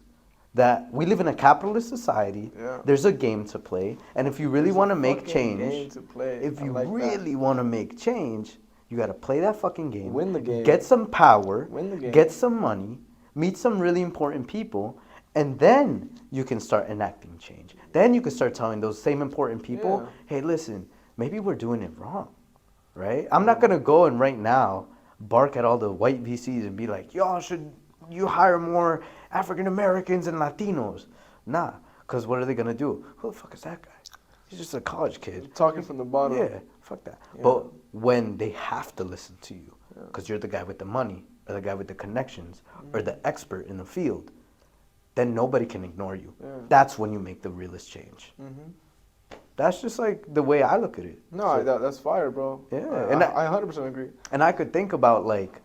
B: that we live in a capitalist society.
A: Yeah.
B: There's a game to play, and if you really want to make change, if you really want to make change, you got to play that fucking game.
A: Win the game.
B: Get some power.
A: Win the game.
B: Get some money. Meet some really important people, and then you can start enacting change. Then you can start telling those same important people, hey, listen, maybe we're doing it wrong, right? I'm not gonna go and right now bark at all the white VCs and be like, y'all should you hire more African Americans and Latinos. Nah, because what are they gonna do? Who the fuck is that guy? He's just a college kid.
A: Talking from the bottom.
B: Yeah, fuck that. Yeah. But when they have to listen to you, because you're the guy with the money, or the guy with the connections, or the expert in the field, then nobody can ignore you. Yeah. That's when you make the realest change. Mm-hmm. That's just like the way I look at it.
A: No, that's fire, bro.
B: Yeah,
A: and I 100% agree.
B: And I could think about like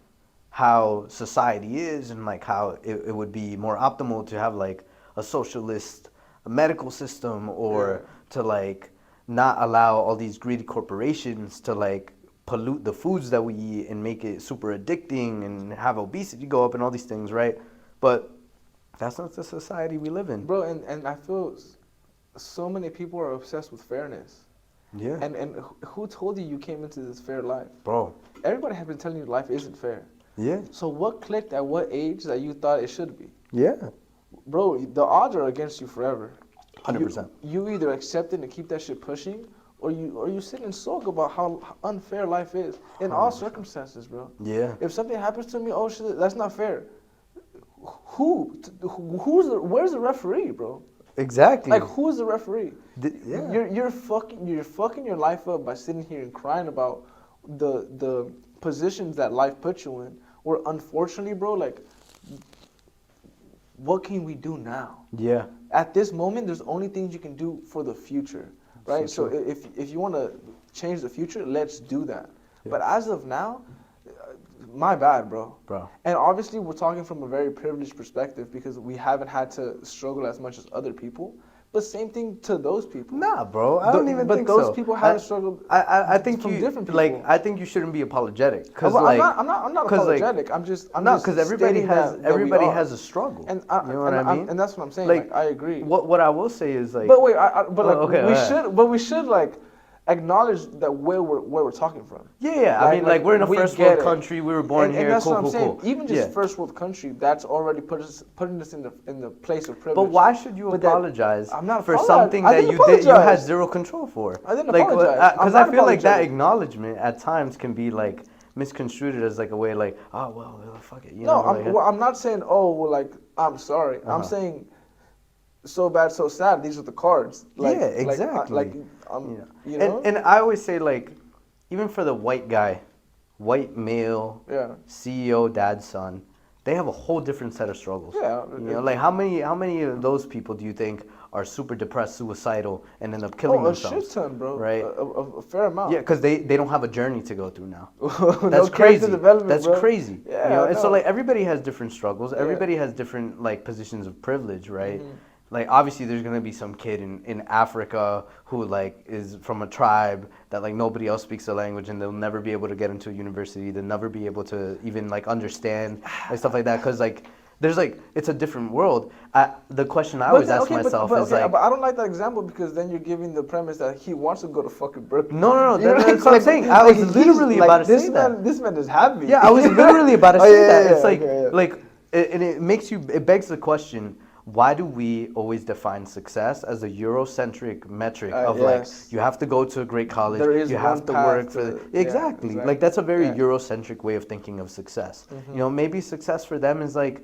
B: how society is and like how it would be more optimal to have like a socialist medical system or to like not allow all these greedy corporations to like pollute the foods that we eat and make it super addicting and have obesity go up and all these things, right? But that's not the society we live in.
A: Bro, and I feel so many people are obsessed with fairness.
B: Yeah.
A: And who told you came into this fair life?
B: Bro.
A: Everybody has been telling you life isn't fair.
B: Yeah.
A: So what clicked at what age that you thought it should be?
B: Yeah.
A: Bro, the odds are against you forever.
B: 100%.
A: You either accept it and keep that shit pushing, or you sit and sulk about how unfair life is in 100%. All circumstances, bro.
B: Yeah.
A: If something happens to me, oh shit, that's not fair. Where's the referee, bro?
B: Exactly.
A: Like, who's the referee?
B: Yeah.
A: You're fucking your life up by sitting here and crying about the positions that life puts you in. Where unfortunately, bro, like, what can we do now? Yeah. At this moment, there's only things you can do for the future, right? So if you want to change the future, let's do that. Yeah. But as of now, my bad, bro. And obviously, we're talking from a very privileged perspective because we haven't had to struggle as much as other people. But same thing to those people.
B: Nah, bro. I don't even think so.
A: But those people haven't struggled.
B: I think
A: from different people.
B: Like, I think you shouldn't be apologetic.
A: Cause I'm not apologetic. Like, I'm just
B: because everybody has a struggle.
A: And
B: you know what I mean?
A: And that's what I'm saying. Like, I agree.
B: What I will say is like.
A: But wait, we should like acknowledge that where we're talking from.
B: Yeah. Right? I mean, like we're in a first world country. We were born here.
A: And that's what I'm saying.
B: Cool.
A: Even just first world country, that's already putting us in the place of privilege.
B: But why should you apologize
A: for
B: something that you had zero control for?
A: I didn't apologize.
B: Because I feel like that acknowledgement at times can be like misconstrued as like a way like, oh well, fuck it. You know,
A: I'm not saying I'm sorry. I'm saying so bad, so sad. These are the cards.
B: Like, yeah, exactly.
A: You know?
B: And I always say, like, even for the white guy, white male, CEO, dad, son, they have a whole different set of struggles.
A: Yeah.
B: You know, like how many of those people do you think are super depressed, suicidal, and end up killing themselves?
A: A shit ton, bro.
B: Right.
A: A fair amount.
B: Yeah, because they don't have a journey to go through now.
A: That's crazy.
B: That's crazy.
A: Yeah.
B: You know? And so like everybody has different struggles. Everybody has different like positions of privilege, right? Mm-hmm. Like, obviously, there's going to be some kid in Africa who, like, is from a tribe that, like, nobody else speaks the language and they'll never be able to get into a university. They'll never be able to even, like, understand, like, stuff like that. Because, like, there's, like, it's a different world. The question I always ask myself is, like...
A: But I don't like that example because then you're giving the premise that he wants to go to fucking Berkeley.
B: No. That's what I'm saying. I was literally about to say that.
A: This man is happy.
B: Yeah, I was literally about to say that. It's like, and it begs the question... Why do we always define success as a Eurocentric metric of like you have to go to a great college, you have to work for exactly. Like that's a very Eurocentric way of thinking of success. Mm-hmm. You know, maybe success for them is like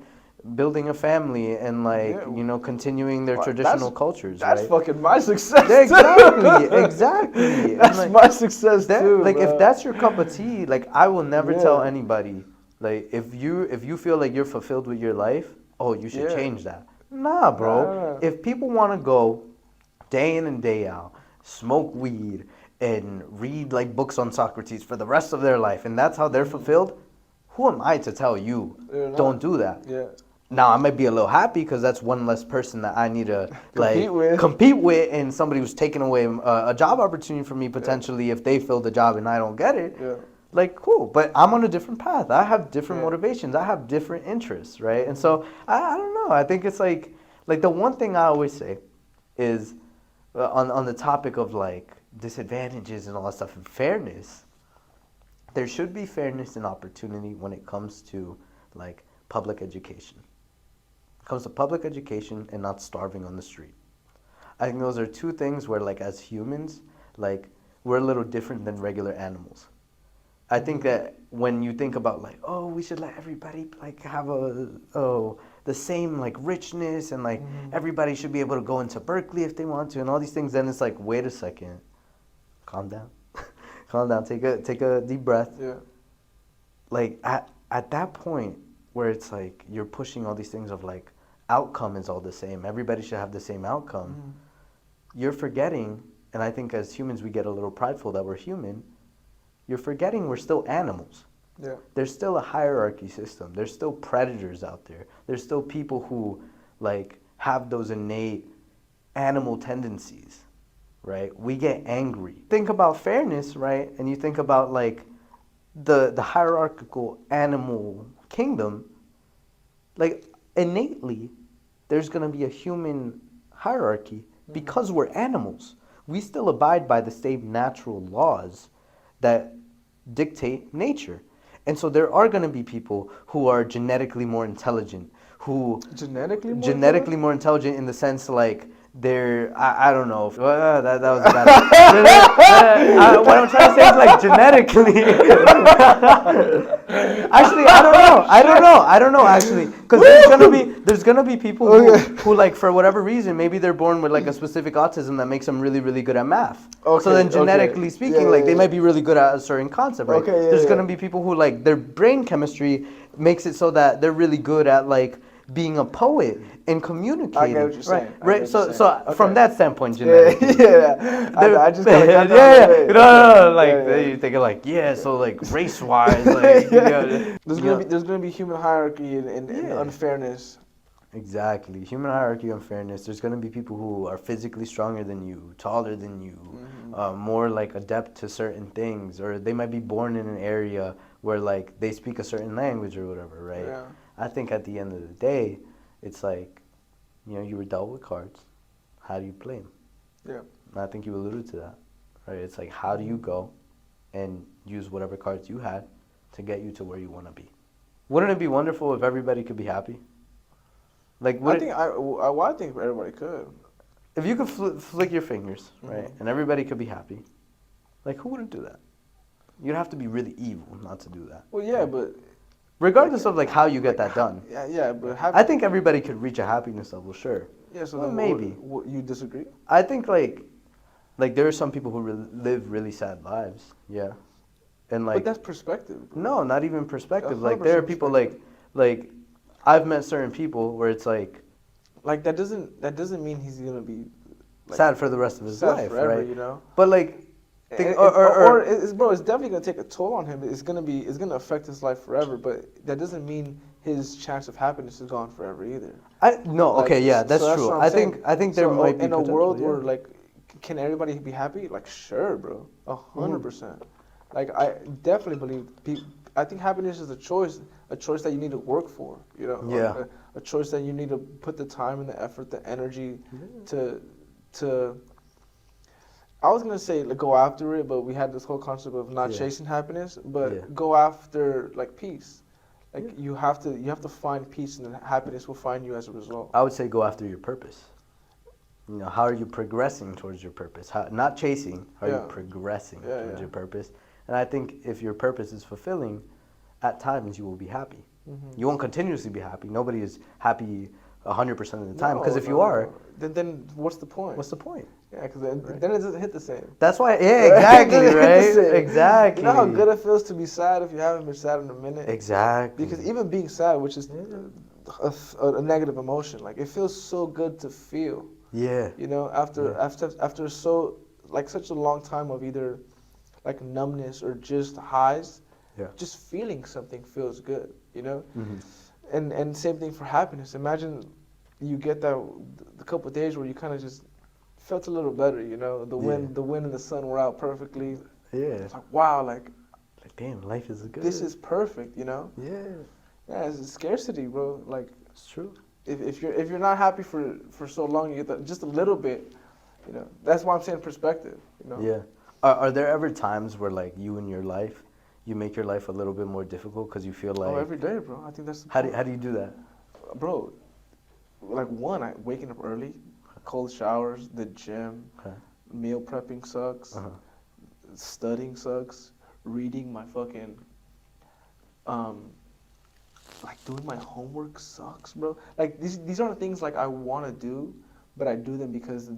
B: building a family and like you know continuing their traditional cultures.
A: That's
B: right?
A: Fucking my success.
B: Exactly.
A: That's
B: like,
A: my success too.
B: Like
A: bro.
B: If that's your cup of tea, like I will never tell anybody like if you feel like you're fulfilled with your life, oh you should change that. Nah, bro.
A: Nah.
B: If people want to go day in and day out, smoke weed, and read like books on Socrates for the rest of their life, and that's how they're fulfilled, who am I to tell you don't do that?
A: Yeah.
B: Now I might be a little happy because that's one less person that I need to
A: compete
B: with, and somebody who's taking away a job opportunity from me potentially if they fill the job and I don't get it.
A: Yeah.
B: Like, cool, but I'm on a different path. I have different motivations. I have different interests, right? And so I don't know. I think it's like the one thing I always say is on the topic of like disadvantages and all that stuff and fairness. There should be fairness and opportunity when it comes to like public education. It comes to public education and not starving on the street. I think those are two things where like as humans, like we're a little different than regular animals. I think that when you think about like, oh, we should let everybody like have the same like richness and like everybody should be able to go into Berkeley if they want to and all these things, then it's like, wait a second, calm down, calm down, take a deep breath.
A: Yeah.
B: Like at that point where it's like you're pushing all these things of like outcome is all the same, everybody should have the same outcome. You're forgetting, and I think as humans we get a little prideful that we're human. You're forgetting we're still animals.
A: Yeah.
B: There's still a hierarchy system. There's still predators out there. There's still people who like have those innate animal tendencies, right? We get angry. Think about fairness, right? And you think about like the hierarchical animal kingdom, like innately there's going to be a human hierarchy because we're animals. We still abide by the same natural laws that dictate nature. And so there are going to be people who are genetically more intelligent, who
A: genetically
B: more intelligent in the sense like they're I don't know that was bad. What I'm trying to say is like genetically. Actually, I don't know actually, because there's gonna be people who like for whatever reason maybe they're born with like a specific autism that makes them really really good at math.
A: Okay,
B: so then genetically speaking, like they might be really good at a certain concept, right?
A: Okay,
B: there's gonna be people who like their brain chemistry makes it so that they're really good at like being a poet and communicating.
A: I get what you're saying.
B: Right. So from that standpoint, genetically.
A: I just kind of got
B: that. No. Like you think like so like race wise, like
A: there's gonna be human hierarchy and unfairness.
B: Exactly. Human hierarchy, unfairness. There's going to be people who are physically stronger than you, taller than you, more like adept to certain things, or they might be born in an area where like they speak a certain language or whatever, right?
A: Yeah.
B: I think at the end of the day, it's like, you were dealt with cards. How do you play them?
A: Yeah.
B: And I think you alluded to that, right? It's like, how do you go and use whatever cards you had to get you to where you want to be? Wouldn't it be wonderful if everybody could be happy? Like,
A: I think everybody could.
B: If you could flick your fingers, right, and everybody could be happy, like, who wouldn't do that? You'd have to be really evil not to do that.
A: Well, yeah, but
B: regardless of like how you get that done.
A: Yeah, but
B: I think everybody could reach a happiness level, sure.
A: Yeah, so
B: well,
A: then
B: maybe
A: you disagree?
B: I think like there are some people who live really sad lives, yeah, and like.
A: But that's perspective. Bro.
B: No, not even perspective. Like there are people like I've met certain people where it's like
A: that doesn't mean he's gonna be
B: sad for the rest of his life,
A: forever,
B: right?
A: You know.
B: But like.
A: It's definitely gonna take a toll on him. It's gonna affect his life forever. But that doesn't mean his chance of happiness is gone forever either.
B: That's true. I think there might be
A: in a world where like, can everybody be happy? Like, sure, bro, 100%. Like, I definitely believe. I think happiness is a choice that you need to work for. You know,
B: yeah,
A: a choice that you need to put the time and the effort, the energy to. I was gonna say like go after it, but we had this whole concept of not chasing happiness, but go after like peace. Like you have to find peace, and then happiness will find you as a result.
B: I would say go after your purpose. How are you progressing towards your purpose? Not chasing. How are you progressing towards your purpose? And I think if your purpose is fulfilling, at times you will be happy. You won't continuously be happy. Nobody is happy 100% of the time. Because if you are,
A: then what's the point?
B: What's the point?
A: Yeah, because then it doesn't hit the same.
B: That's why. Yeah, exactly. Right. Exactly.
A: You know how good it feels to be sad if you haven't been sad in a minute.
B: Exactly.
A: Because even being sad, which is a negative emotion. Like it feels so good to feel.
B: Yeah.
A: You know, after so like such a long time of either like numbness or just highs,
B: Yeah.
A: just feeling something feels good. You know,
B: Mm-hmm.
A: and same thing for happiness. Imagine you get that the couple of days where you kind of just felt a little better. You know, the wind and the sun were out perfectly.
B: Yeah.
A: It's like wow, like
B: Damn, life is good.
A: this is perfect. You know.
B: Yeah.
A: Yeah, it's a scarcity, bro. Like
B: It's true.
A: if you're not happy for so long, you get that just a little bit. You know, that's why I'm saying perspective. You know.
B: Yeah. Are there ever times where like you in your life, you make your life a little bit more difficult because you feel like?
A: Oh, every day, bro. I think that's the
B: How
A: point.
B: do you do that?
A: Bro, like one, I waking up early, cold showers, the gym,
B: Okay.
A: meal prepping sucks,
B: Uh-huh.
A: studying sucks, reading my fucking, like doing my homework sucks, bro. Like these aren't things like I want to do, but I do them because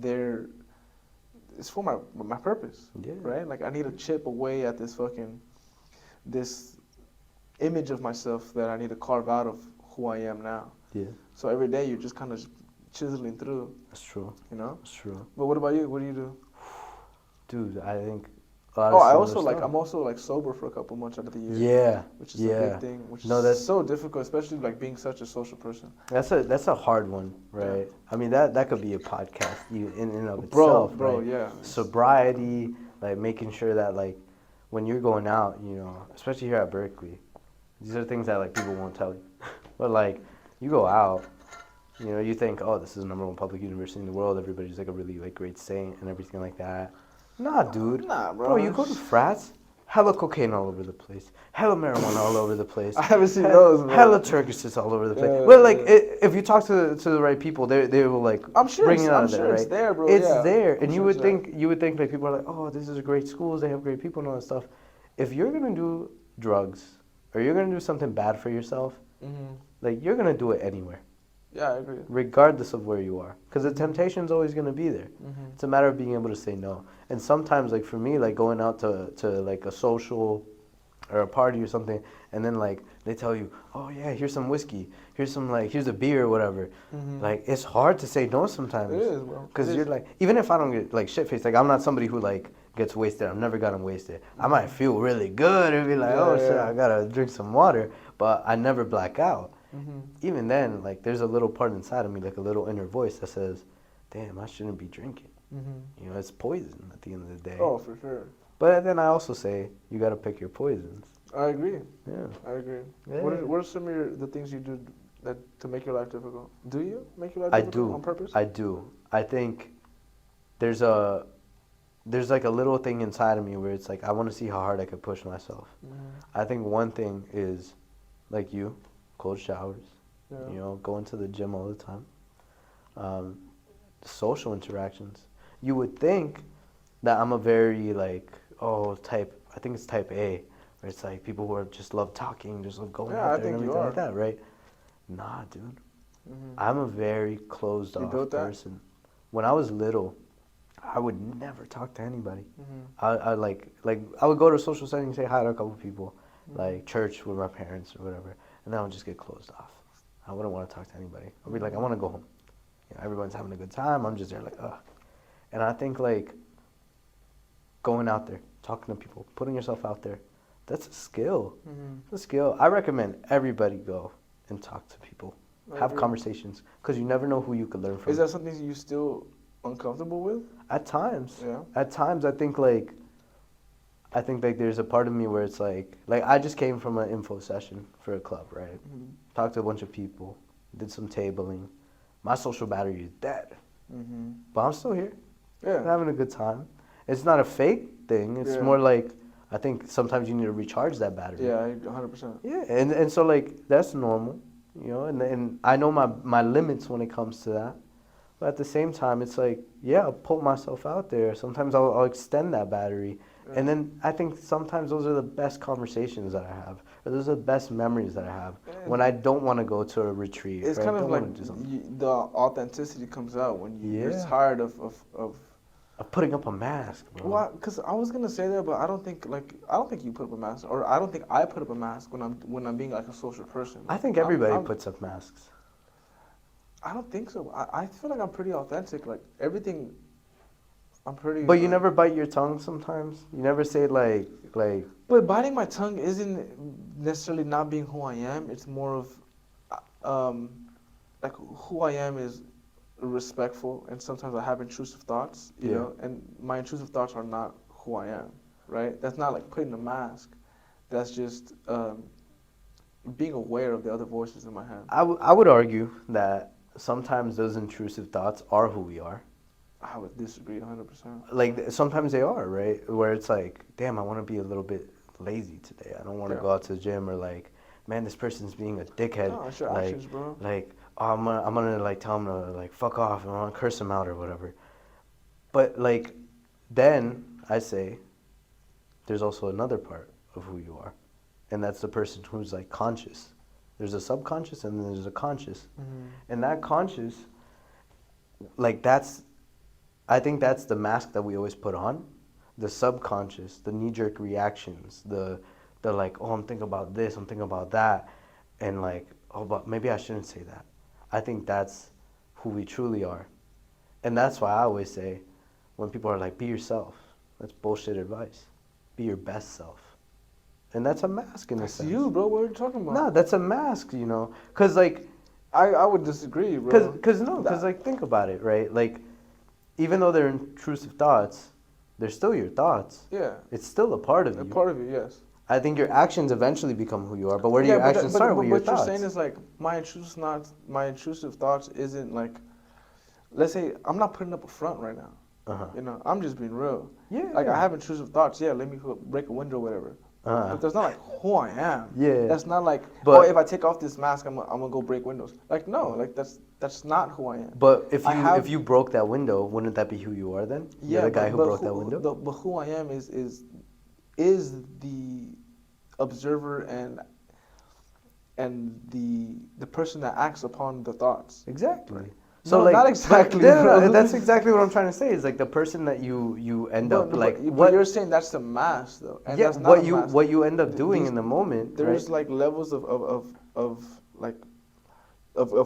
A: it's for my purpose,
B: Yeah.
A: right? Like I need to chip away at this image of myself that I need to carve out of who I am now.
B: Yeah.
A: So every day you're just kind of chiseling through,
B: That's true.
A: you know.
B: That's true.
A: But what about you? What do you do?
B: Dude, I think a lot
A: Oh,
B: of
A: I
B: similar
A: also like
B: stuff.
A: I'm also like sober for a couple months out of the year.
B: Yeah.
A: Which is
B: Yeah.
A: a big thing. Which
B: No,
A: is
B: that's-
A: so difficult, especially like being such a social person.
B: That's a hard one, right?
A: Yeah.
B: I mean that could be a podcast in and of
A: Bro,
B: itself,
A: bro,
B: right?
A: yeah.
B: Sobriety, like making sure that like when you're going out, you know, especially here at Berkeley, these are things that like people won't tell you. But like you go out, you know, you think, oh, this is the number one public university in the world. Everybody's like a really like great saint and everything like that. Nah, dude.
A: Nah, bro.
B: Bro, you go to frats, hella cocaine all over the place, hella marijuana all over the place.
A: I haven't seen those, bro.
B: Hella Turkish all over the place.
A: Yeah,
B: But like,
A: yeah.
B: if you talk to the right people, they will like
A: I'm sure
B: bring
A: it's-
B: it out
A: I'm
B: of there,
A: sure
B: right?
A: it's there, bro,
B: It's
A: yeah.
B: there,
A: I'm
B: and
A: sure it's there.
B: you would think like people are like, oh, this is great schools. They have great people and all that stuff. If you're gonna do drugs or you're gonna do something bad for yourself,
A: Mm-hmm.
B: like you're gonna do it anywhere,
A: Yeah, I agree.
B: regardless of where you are, because the temptation's always gonna be there.
A: Mm-hmm.
B: It's a matter of being able to say no. And sometimes, like for me, like going out to like a social or a party or something, and then like they tell you, oh yeah, here's some whiskey, here's a beer or whatever.
A: Mm-hmm.
B: Like it's hard to say no sometimes.
A: It is, bro.
B: Because
A: It
B: you're
A: is.
B: like, even if I don't get like shit faced, like I'm not somebody who like gets wasted. I've never gotten wasted. I might feel really good and be like,
A: Yeah,
B: oh shit,
A: yeah.
B: I gotta drink some water, but I never black out.
A: Mm-hmm.
B: Even then, like there's a little part inside of me, like a little inner voice that says, damn, I shouldn't be drinking.
A: Mm-hmm.
B: You know, it's poison at the end of the day.
A: Oh, for sure.
B: But then I also say you gotta pick your poisons.
A: I agree.
B: Yeah.
A: I agree.
B: Yeah.
A: What are some of the things you do that to make your life difficult? Do you make your life
B: I
A: difficult
B: do.
A: on purpose?
B: I do. I think there's like a little thing inside of me where it's like I want to see how hard I could push myself.
A: Mm-hmm.
B: I think one thing is like you, cold showers.
A: Yeah.
B: You know, going to the gym all the time. Social interactions. You would think that I'm a very like I think it's type A, where it's like people who are just love talking, just love going
A: Yeah, I
B: out there
A: think
B: and
A: you
B: everything
A: are.
B: like that, right? Nah, dude.
A: Mm-hmm.
B: I'm a very closed
A: You
B: off
A: built that?
B: person. When I was little, I would never talk to anybody.
A: Mm-hmm.
B: I like I would go to a social setting and say hi to a couple people,
A: Mhm.
B: like church with my parents or whatever, and then I would just get closed off. I wouldn't want to talk to anybody. I'd be like, I want to go home. You know, everyone's having a good time. I'm just there like, ugh. And I think like going out there, talking to people, putting yourself out there, that's a skill.
A: Mm-hmm.
B: It's a skill. I recommend everybody go and talk to people,
A: I
B: have
A: agree.
B: conversations, because you never know who you could learn from.
A: Is that something you still uncomfortable with?
B: At times.
A: Yeah.
B: At times, I think like there's a part of me where it's like I just came from an info session for a club, right?
A: Mm-hmm.
B: Talked to a bunch of people, did some tabling. My social battery is dead,
A: Mm-hmm.
B: but I'm still here. I'm
A: Yeah.
B: having a good time. It's not a fake thing. It's
A: Yeah.
B: more like I think sometimes you need to recharge that battery.
A: Yeah, 100%.
B: Yeah, and so like that's normal, you know, and I know my limits when it comes to that. But at the same time, it's like, yeah, I'll put myself out there. Sometimes I'll extend that battery.
A: Yeah.
B: And then I think sometimes those are the best conversations that I have. Or those are the best memories that I have.
A: Yeah.
B: When I don't want to go to a retreat.
A: It's
B: or I
A: kind of
B: don't
A: like
B: wanna do something.
A: the authenticity comes out when you're
B: Yeah.
A: tired of
B: Of putting up a mask, bro.
A: Well, because I was gonna say that, but I don't think you put up a mask, or I don't think I put up a mask when I'm being like a social person.
B: I think everybody puts up masks.
A: I don't think so. I feel like I'm pretty authentic. Like everything, I'm pretty.
B: But you never bite your tongue sometimes. You never say like.
A: But biting my tongue isn't necessarily not being who I am. It's more of, like who I am is respectful, and sometimes I have intrusive thoughts. You know, and my intrusive thoughts are not who I am. Right? That's not like putting a mask. That's just being aware of the other voices in my head.
B: I would argue that sometimes those intrusive thoughts are who we are.
A: I would disagree 100%.
B: Like, sometimes they are, right? Where it's like, damn, I want to be a little bit lazy today. I don't want to go out to the gym, or like, man, this person's being a dickhead.
A: No, it's your
B: like,
A: actions, bro.
B: Like, oh, I'm gonna like tell him to like fuck off, and I want to curse him out or whatever. But like, then I say, there's also another part of who you are, and that's the person who's like conscious. There's a subconscious and then there's a conscious, and that conscious, like I think that's the mask that we always put on. The subconscious, the knee-jerk reactions, the like, oh, I'm thinking about this, I'm thinking about that, and like, oh, but maybe I shouldn't say that. I think that's who we truly are. And that's why I always say, when people are like, be yourself, that's bullshit advice. Be your best self. And that's a mask in a sense.
A: That's you, bro. What are you talking about?
B: No, that's a mask, you know. Because, like...
A: I would disagree, bro.
B: Because like, think about it, right? Like, even though they're intrusive thoughts, they're still your thoughts.
A: Yeah.
B: It's still a part of you.
A: A part of you, yes.
B: I think your actions eventually become who you are, but where do your actions start? With your thoughts.
A: What you're saying is, like, my intrusive thoughts isn't, like... Let's say I'm not putting up a front right now. You know, I'm just being real.
B: Yeah.
A: Like, I have intrusive thoughts. Yeah, let me break a window or whatever. But that's not like who I am.
B: Yeah.
A: That's not like, oh, if I take off this mask, I'm gonna go break windows. Like, no, like that's not who I am.
B: But if you broke that window, wouldn't that be who you are then?
A: Yeah,
B: you're the guy who broke that window.
A: But who I am is the observer and the person that acts upon the thoughts.
B: Exactly.
A: Right.
B: So
A: no,
B: like,
A: not exactly.
B: No, that's exactly what I'm trying to say. Is like the person that you end up like.
A: But you're saying that's the mask, though. And
B: yeah,
A: that's not
B: what you end up doing in the moment.
A: There's
B: right?
A: like levels of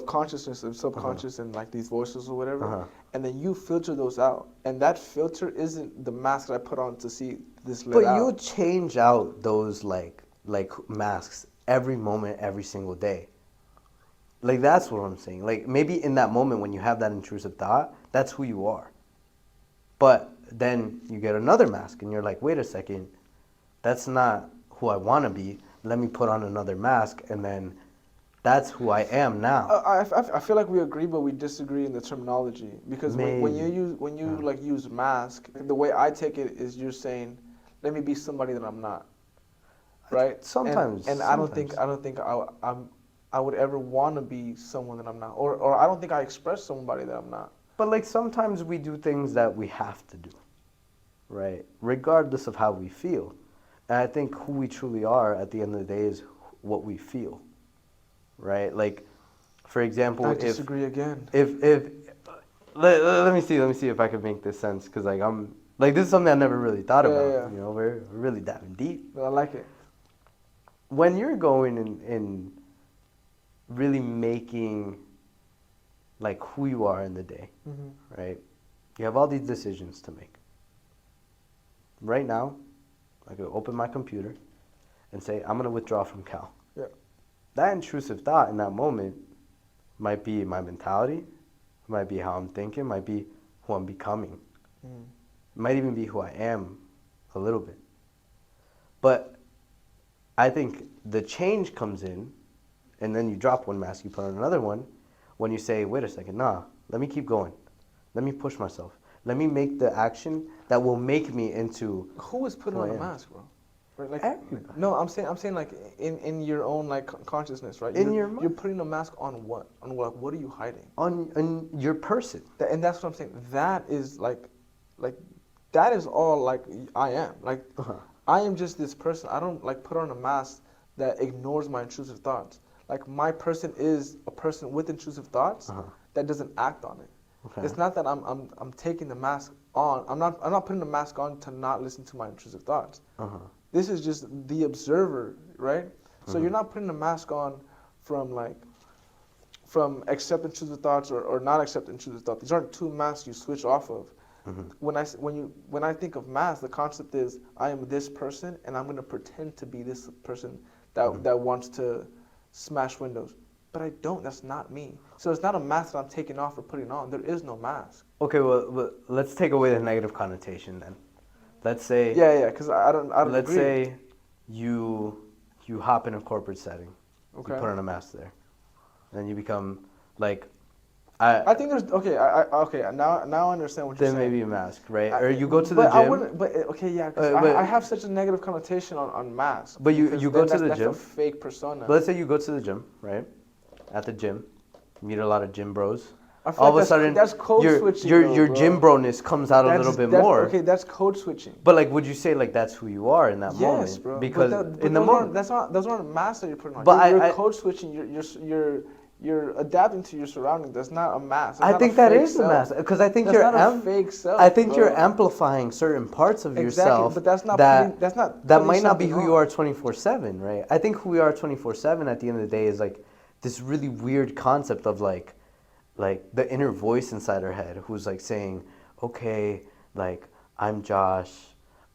A: consciousness and subconscious and like these voices or whatever, and then you filter those out, and that filter isn't the mask that I put on to see this lit out.
B: But you change out those like masks every moment, every single day. Like, that's what I'm saying. Like, maybe in that moment when you have that intrusive thought, that's who you are. But then you get another mask and you're like, wait a second, that's not who I want to be. Let me put on another mask, and then that's who I am now.
A: I feel like we agree, but we disagree in the terminology. Because when you like use mask, the way I take it is you're saying, let me be somebody that I'm not. Right?
B: Sometimes.
A: And I don't think I would ever want to be someone that I'm not, or I don't think I express somebody that I'm not.
B: But like, sometimes we do things that we have to do, right? Regardless of how we feel. And I think who we truly are at the end of the day is what we feel, right? Like, for example,
A: I disagree again.
B: Let me see if I can make this sense, because like this is something I never really thought about.
A: Yeah.
B: You know, we're really diving deep.
A: I like it.
B: When you're going and really making like who you are in the day, right? You have all these decisions to make. Right now, I could open my computer and say, I'm gonna withdraw from Cal.
A: Yeah.
B: That intrusive thought in that moment might be my mentality, might be how I'm thinking, might be who I'm becoming. It might even be who I am a little bit. But I think the change comes in, and then you drop one mask, you put on another one, when you say, wait a second, nah, let me keep going. Let me push myself. Let me make the action that will make me into
A: who is putting on a mask, bro? Right, like,
B: everybody.
A: No, I'm saying like in your own like consciousness, right? You're putting a mask on what? On what? What are you hiding?
B: On your person.
A: And that's what I'm saying. That is like that is all like I am. Like I am just this person. I don't like put on a mask that ignores my intrusive thoughts. Like, my person is a person with intrusive thoughts that doesn't act on it. Okay. It's not that I'm taking the mask on. I'm not putting a mask on to not listen to my intrusive thoughts. This is just the observer, right? So you're not putting a mask on from accept intrusive thoughts or not accept intrusive thoughts. These aren't two masks you switch off of. When I think of mask, the concept is I am this person and I'm going to pretend to be this person that wants to smash windows. But I don't. That's not me. So it's not a mask that I'm taking off or putting on. There is no mask.
B: Okay, well, let's take away the negative connotation then. Let's say...
A: Yeah, because I don't
B: let's
A: agree.
B: say you hop in a corporate setting.
A: Okay.
B: You put on a mask there. Then you become, like...
A: I think there's... Okay, okay, now I understand what you're saying.
B: Then maybe a mask, right? Or you go to the gym...
A: I wouldn't... But, okay, yeah, because I have such a negative connotation on masks.
B: But you go to the gym...
A: That's a fake persona.
B: But let's say you go to the gym, right? At the gym. Meet a lot of gym bros.
A: All of a sudden, that's code switching.
B: Your gym bro-ness comes out a little bit more.
A: Okay, that's code switching.
B: But like, would you say like that's who you are in that moment?
A: Yes, bro.
B: Because
A: in the moment, those aren't masks that you're putting on.
B: But
A: you're code switching. You're adapting to your surroundings. That's not a mask.
B: I think that is a mask because I think
A: that's not a fake self.
B: I think you're amplifying certain parts of yourself.
A: But that's not
B: that might not be who you are 24/7, right? I think who we are 24/7 at the end of the day is like this really weird concept of like the inner voice inside our head who's like saying, okay, like I'm Josh,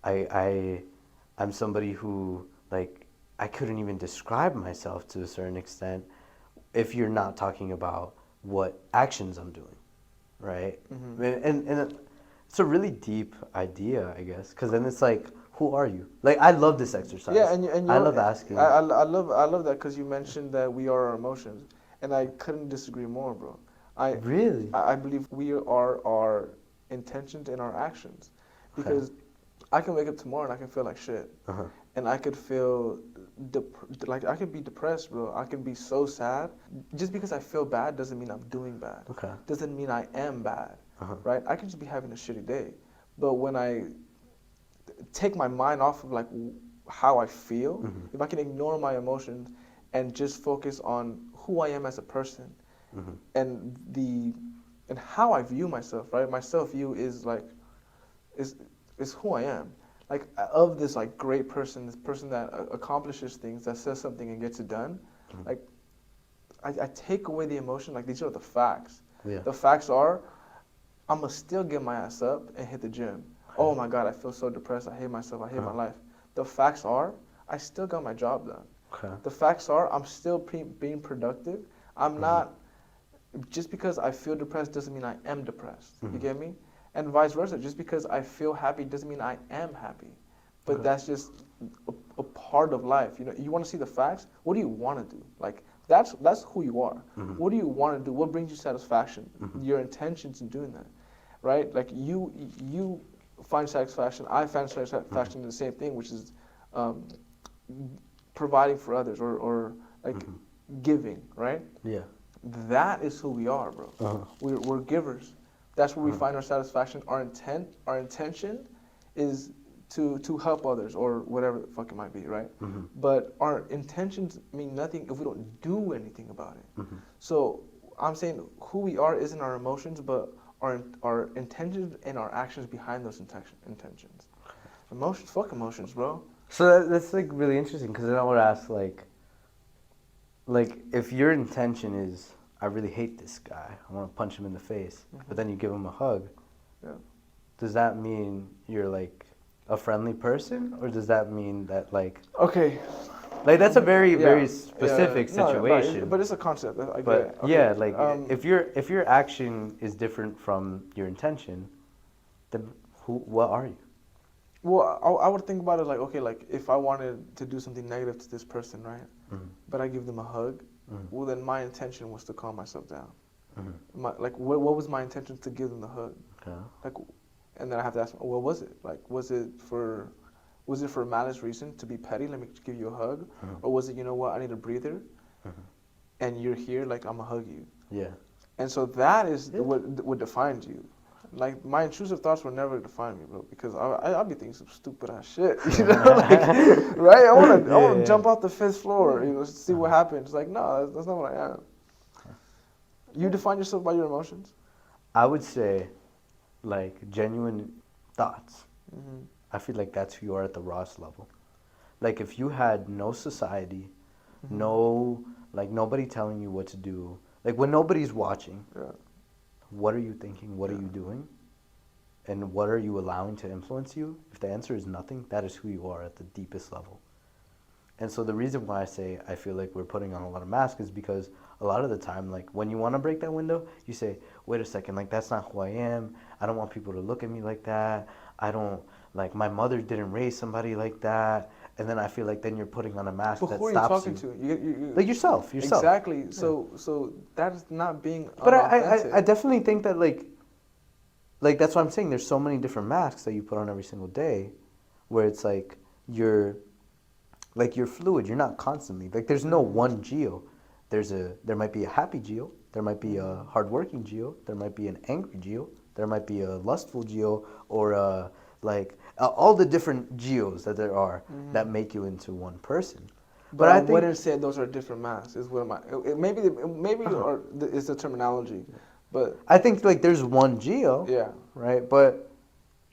B: I'm somebody who like I couldn't even describe myself to a certain extent if you're not talking about what actions I'm doing, right? And it's a really deep idea, I guess, because then it's like, who are you? Like, I love this exercise.
A: Yeah, and
B: I love asking.
A: I love that because you mentioned that we are our emotions, and I couldn't disagree more, bro.
B: Really?
A: I believe we are our intentions and our actions, because I can wake up tomorrow and I can feel like shit, and I could feel like I could be depressed, bro. I can be so sad. Just because I feel bad doesn't mean I'm doing bad. Doesn't mean I am bad, right? I could just be having a shitty day, but when I take my mind off of like how I feel, if I can ignore my emotions and just focus on who I am as a person, and how I view myself, right? My self-view is like is who I am. Like of this like great person, this person that accomplishes things, that says something and gets it done. Like I take away the emotion. Like these are the facts. The facts are, I'm gonna still get my ass up and hit the gym. Oh my God, I feel so depressed. I hate myself. I hate my life. The facts are, I still got my job done. The facts are, I'm still being productive. I'm not. Just because I feel depressed doesn't mean I am depressed. You get me? And vice versa. Just because I feel happy doesn't mean I am happy. But that's just a part of life. You know, you want to see the facts. What do you want to do? Like that's who you are. What do you want to do? What brings you satisfaction? Your intentions in doing that, right? Like you find satisfaction. I find satisfaction in the same thing, which is providing for others or like giving, right? Yeah. That is who we are, bro. We're givers. That's where we find our satisfaction. Our intention is to help others or whatever the fuck it might be, right? But our intentions mean nothing if we don't do anything about it. So I'm saying who we are isn't our emotions, but our intentions and our actions behind those intentions. Emotions, fuck emotions, bro.
B: So that's like really interesting because then I would ask like if your intention is I really hate this guy, I want to punch him in the face, but then you give him a hug. Does that mean you're like a friendly person, or does that mean that like that's a very specific situation?
A: No, but it's a concept.
B: If your action is different from your intention, then what are you?
A: Well, I would think about it like if I wanted to do something negative to this person, right? But I give them a hug. Well, then my intention was to calm myself down. What was my intention to give them the hug? And then I have to ask, what was it? Like, was it for a malice reason to be petty? Let me give you a hug, or was it, you know what? I need a breather, and you're here. Like I'm gonna hug you. Yeah. And so that is what defines you. Like my intrusive thoughts will never define me, bro, because I'll be thinking some stupid ass shit, you know, right? I wanna jump off the 5th floor, you know, see what happens. Like no, that's not what I am. You define yourself by your emotions?
B: I would say like genuine thoughts,
A: Mm-hmm.
B: I feel like that's who you are at the rawest level. Like if you had no society,
A: Mm-hmm.
B: no, like nobody telling you what to do, like when nobody's watching,
A: Yeah.
B: what are you thinking? What are
A: Yeah.
B: you doing? And what are you allowing to influence you? If the answer is nothing, that is who you are at the deepest level. And so the reason why I say I feel like we're putting on a lot of masks is because a lot of the time, like when you want to break that window, you say, wait a second, like that's not who I am. I don't want people to look at me like that. I don't, like my mother didn't raise somebody like that. And then I feel like then you're putting on a mask
A: But
B: that
A: who are you
B: stops
A: talking
B: you.
A: to? You
B: Like yourself.
A: exactly.
B: Yeah.
A: So that is not being
B: But
A: unauthentic.
B: I definitely think that like that's what I'm saying. There's so many different masks that you put on every single day where it's like you're fluid. You're not constantly like there's no one Geo. There might be a happy Geo. There might be a hardworking Geo. There might be an angry Geo. There might be a lustful Geo or all the different Geos that there are that make you into one person.
A: But I
B: I think
A: wouldn't say those are different masks. Is what am I? Maybe or it's the terminology, but
B: I think like there's one Geo,
A: yeah,
B: right? But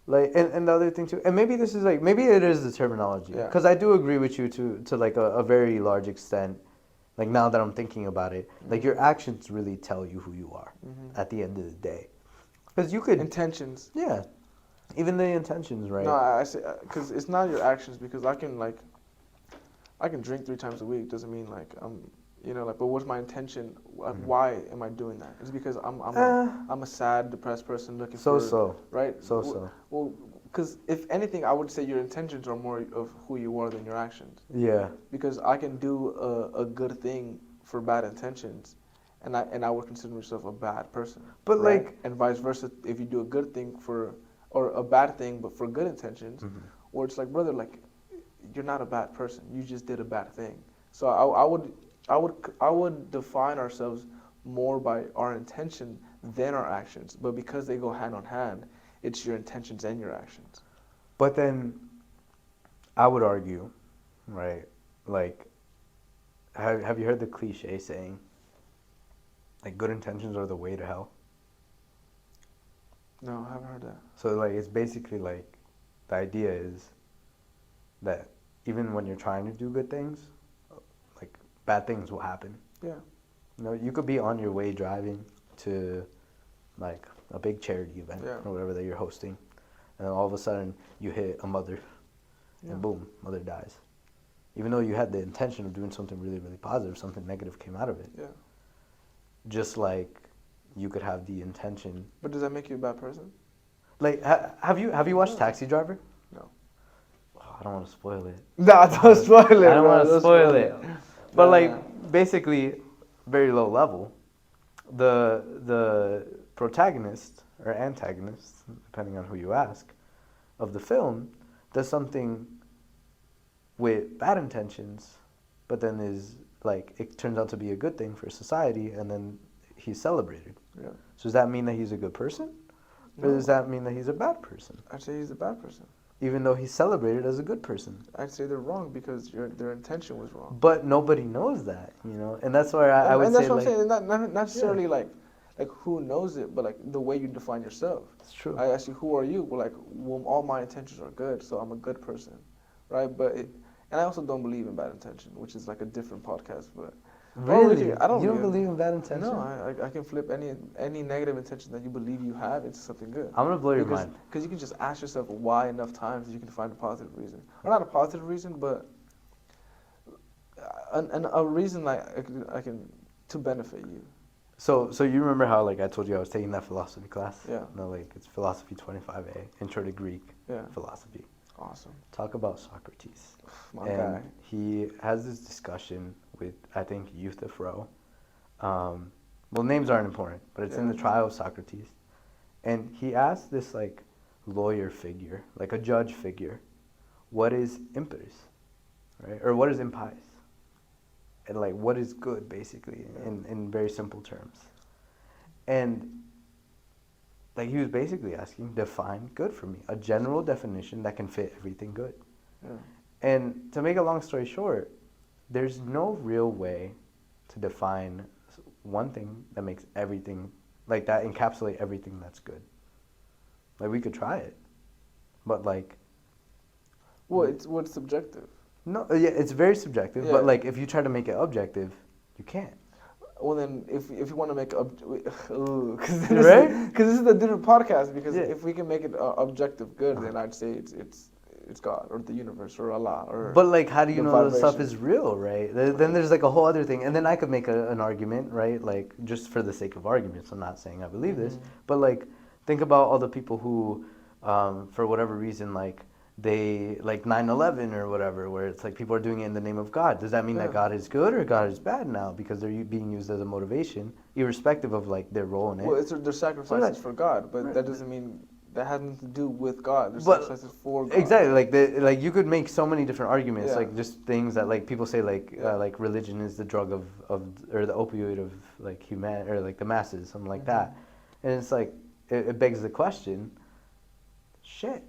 B: like and the other thing too, and maybe this is like maybe it is the terminology
A: yeah.
B: because I do agree with you to like a very large extent. Like now that I'm thinking about it, like your actions really tell you who you are at the end of the day. Because you could,
A: Intentions.
B: yeah, even the intentions, right?
A: No, I say because it's not your actions. Because I can drink 3 times a week. Doesn't mean like like. But what's my intention? Why am I doing that? It's because I'm a sad, depressed person looking for right. Well, because if anything, I would say your intentions are more of who you are than your actions.
B: Yeah.
A: Because I can do a good thing for bad intentions, and I would consider myself a bad person.
B: But
A: right?
B: like,
A: And vice versa, if you do a good thing or a bad thing but for good intentions, or it's like brother, like you're not a bad person. You just did a bad thing. So I would define ourselves more by our intention than our actions. But because they go hand on hand, it's your intentions and your actions.
B: but then I would argue, right? Like, have you heard the cliche saying, like, good intentions are the way to hell?
A: No, I haven't heard that.
B: So, like, it's basically like the idea is that even when you're trying to do good things, like, bad things will happen.
A: Yeah.
B: You know, you could be on your way driving to, like, a big charity event or whatever that you're hosting, and then all of a sudden you hit a mother, and boom, mother dies. Even though you had the intention of doing something really, really positive, something negative came out of it.
A: Yeah.
B: Just like you could have the intention.
A: But does that make you a bad person?
B: Like, have you watched Taxi Driver?
A: No.
B: Oh, I don't want to spoil it.
A: Nah, don't spoil it.
B: I don't want to spoil it. But
A: Nah.
B: like, basically, very low level, the protagonist or antagonist, depending on who you ask, of the film, does something with bad intentions, but then is like it turns out to be a good thing for society, and then he's celebrated.
A: Yeah.
B: So does that mean that he's a good person, or does that mean that he's a bad person?
A: I'd say he's a bad person.
B: Even though he's celebrated as a good person.
A: I'd say they're wrong because their intention was wrong.
B: But nobody knows that, you know, and that's why I would say,
A: and that's what
B: like,
A: I'm saying. Not necessarily like who knows it, but like the way you define yourself.
B: It's true.
A: I ask you, who are you? Well, all my intentions are good, so I'm a good person, right? And I also don't believe in bad intention, which is like a different podcast. But
B: really,
A: I don't.
B: You don't believe in bad intention?
A: No, I can flip any negative intention that you believe you have into something good.
B: I'm gonna blow your mind.
A: Because you can just ask yourself why enough times that you can find a positive reason, or not a positive reason, but a reason like I can to benefit you.
B: So you remember how like I told you I was taking that philosophy class?
A: Yeah.
B: No, like it's philosophy 25A, Intro to Greek philosophy.
A: Awesome.
B: Talk about Socrates.
A: My
B: and
A: guy.
B: He has this discussion with I think Euthyphro. Well, names aren't important, but it's in the trial of Socrates, and he asked this like lawyer figure, like a judge figure, what is impetus, right? Or what is impious? And like what is good, basically, in very simple terms. And like he was basically asking, define good for me, a general definition that can fit everything good.
A: Yeah.
B: And to make a long story short, there's no real way to define one thing that makes everything, like that encapsulate everything that's good. Like, we could try it. But, like...
A: Well, it's subjective.
B: No, yeah, it's very subjective.
A: Yeah.
B: But, like, if you try to make it objective, you can't.
A: Well, then, if you want to make because
B: Right?
A: this is a different podcast. Because
B: Yeah.
A: if we can make it objective good, then I'd say it's God or the universe or Allah or.
B: But, like, how do you
A: the
B: know this stuff
A: vibration.
B: is real, right? Then there's, like, a whole other thing. And then I could make an argument, right? Like, just for the sake of arguments. I'm not saying I believe this. But, like, think about all the people who, for whatever reason, like, they, like 9/11 or whatever, where it's like people are doing it in the name of God. Does that mean that God is good or God is bad now? Because they're being used as a motivation, irrespective of, like, their role in it.
A: Well, they're sacrifices for God, but that doesn't mean that has nothing to do with God. They're sacrifices for God.
B: Exactly, like you could make so many different arguments, like just things that, like, people say, like religion is the drug of or the opioid of, like, human, or like the masses, something like that. And it's like it begs the question, shit,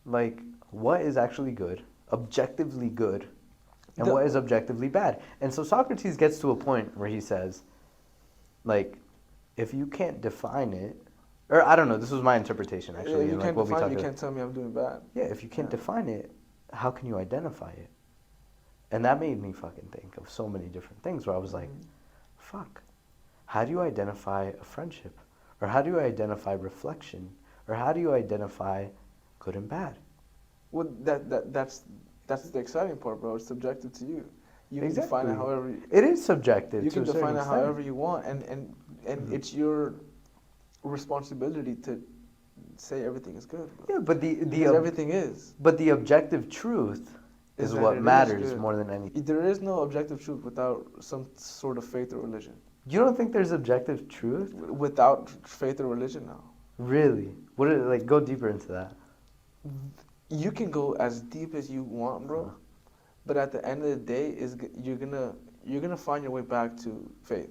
B: like, what is actually good, objectively good, and what is objectively bad? And so Socrates gets to a point where he says, like, if you can't define it, or I don't know, this was my interpretation, actually.
A: If you can't
B: define
A: define it, you can't tell me I'm doing bad.
B: Yeah, if you can't define it, how can you identify it? And that made me fucking think of so many different things where I was like, fuck, how do you identify a friendship? Or how do you identify reflection? Or how do you identify good and bad?
A: Well, that's the exciting part, bro. It's subjective to you. You can define it however.
B: It is subjective.
A: You can
B: to a
A: define it
B: certain
A: however you want, and it's your responsibility to say everything is good. Bro.
B: Yeah, but
A: everything is.
B: But the objective truth is what matters more than anything.
A: There is no objective truth without some sort of faith or religion.
B: You don't think there's objective truth?
A: Without faith or religion, no.
B: Really? What is, like, go deeper into that.
A: You can go as deep as you want, bro. But at the end of the day, you're gonna find your way back to faith.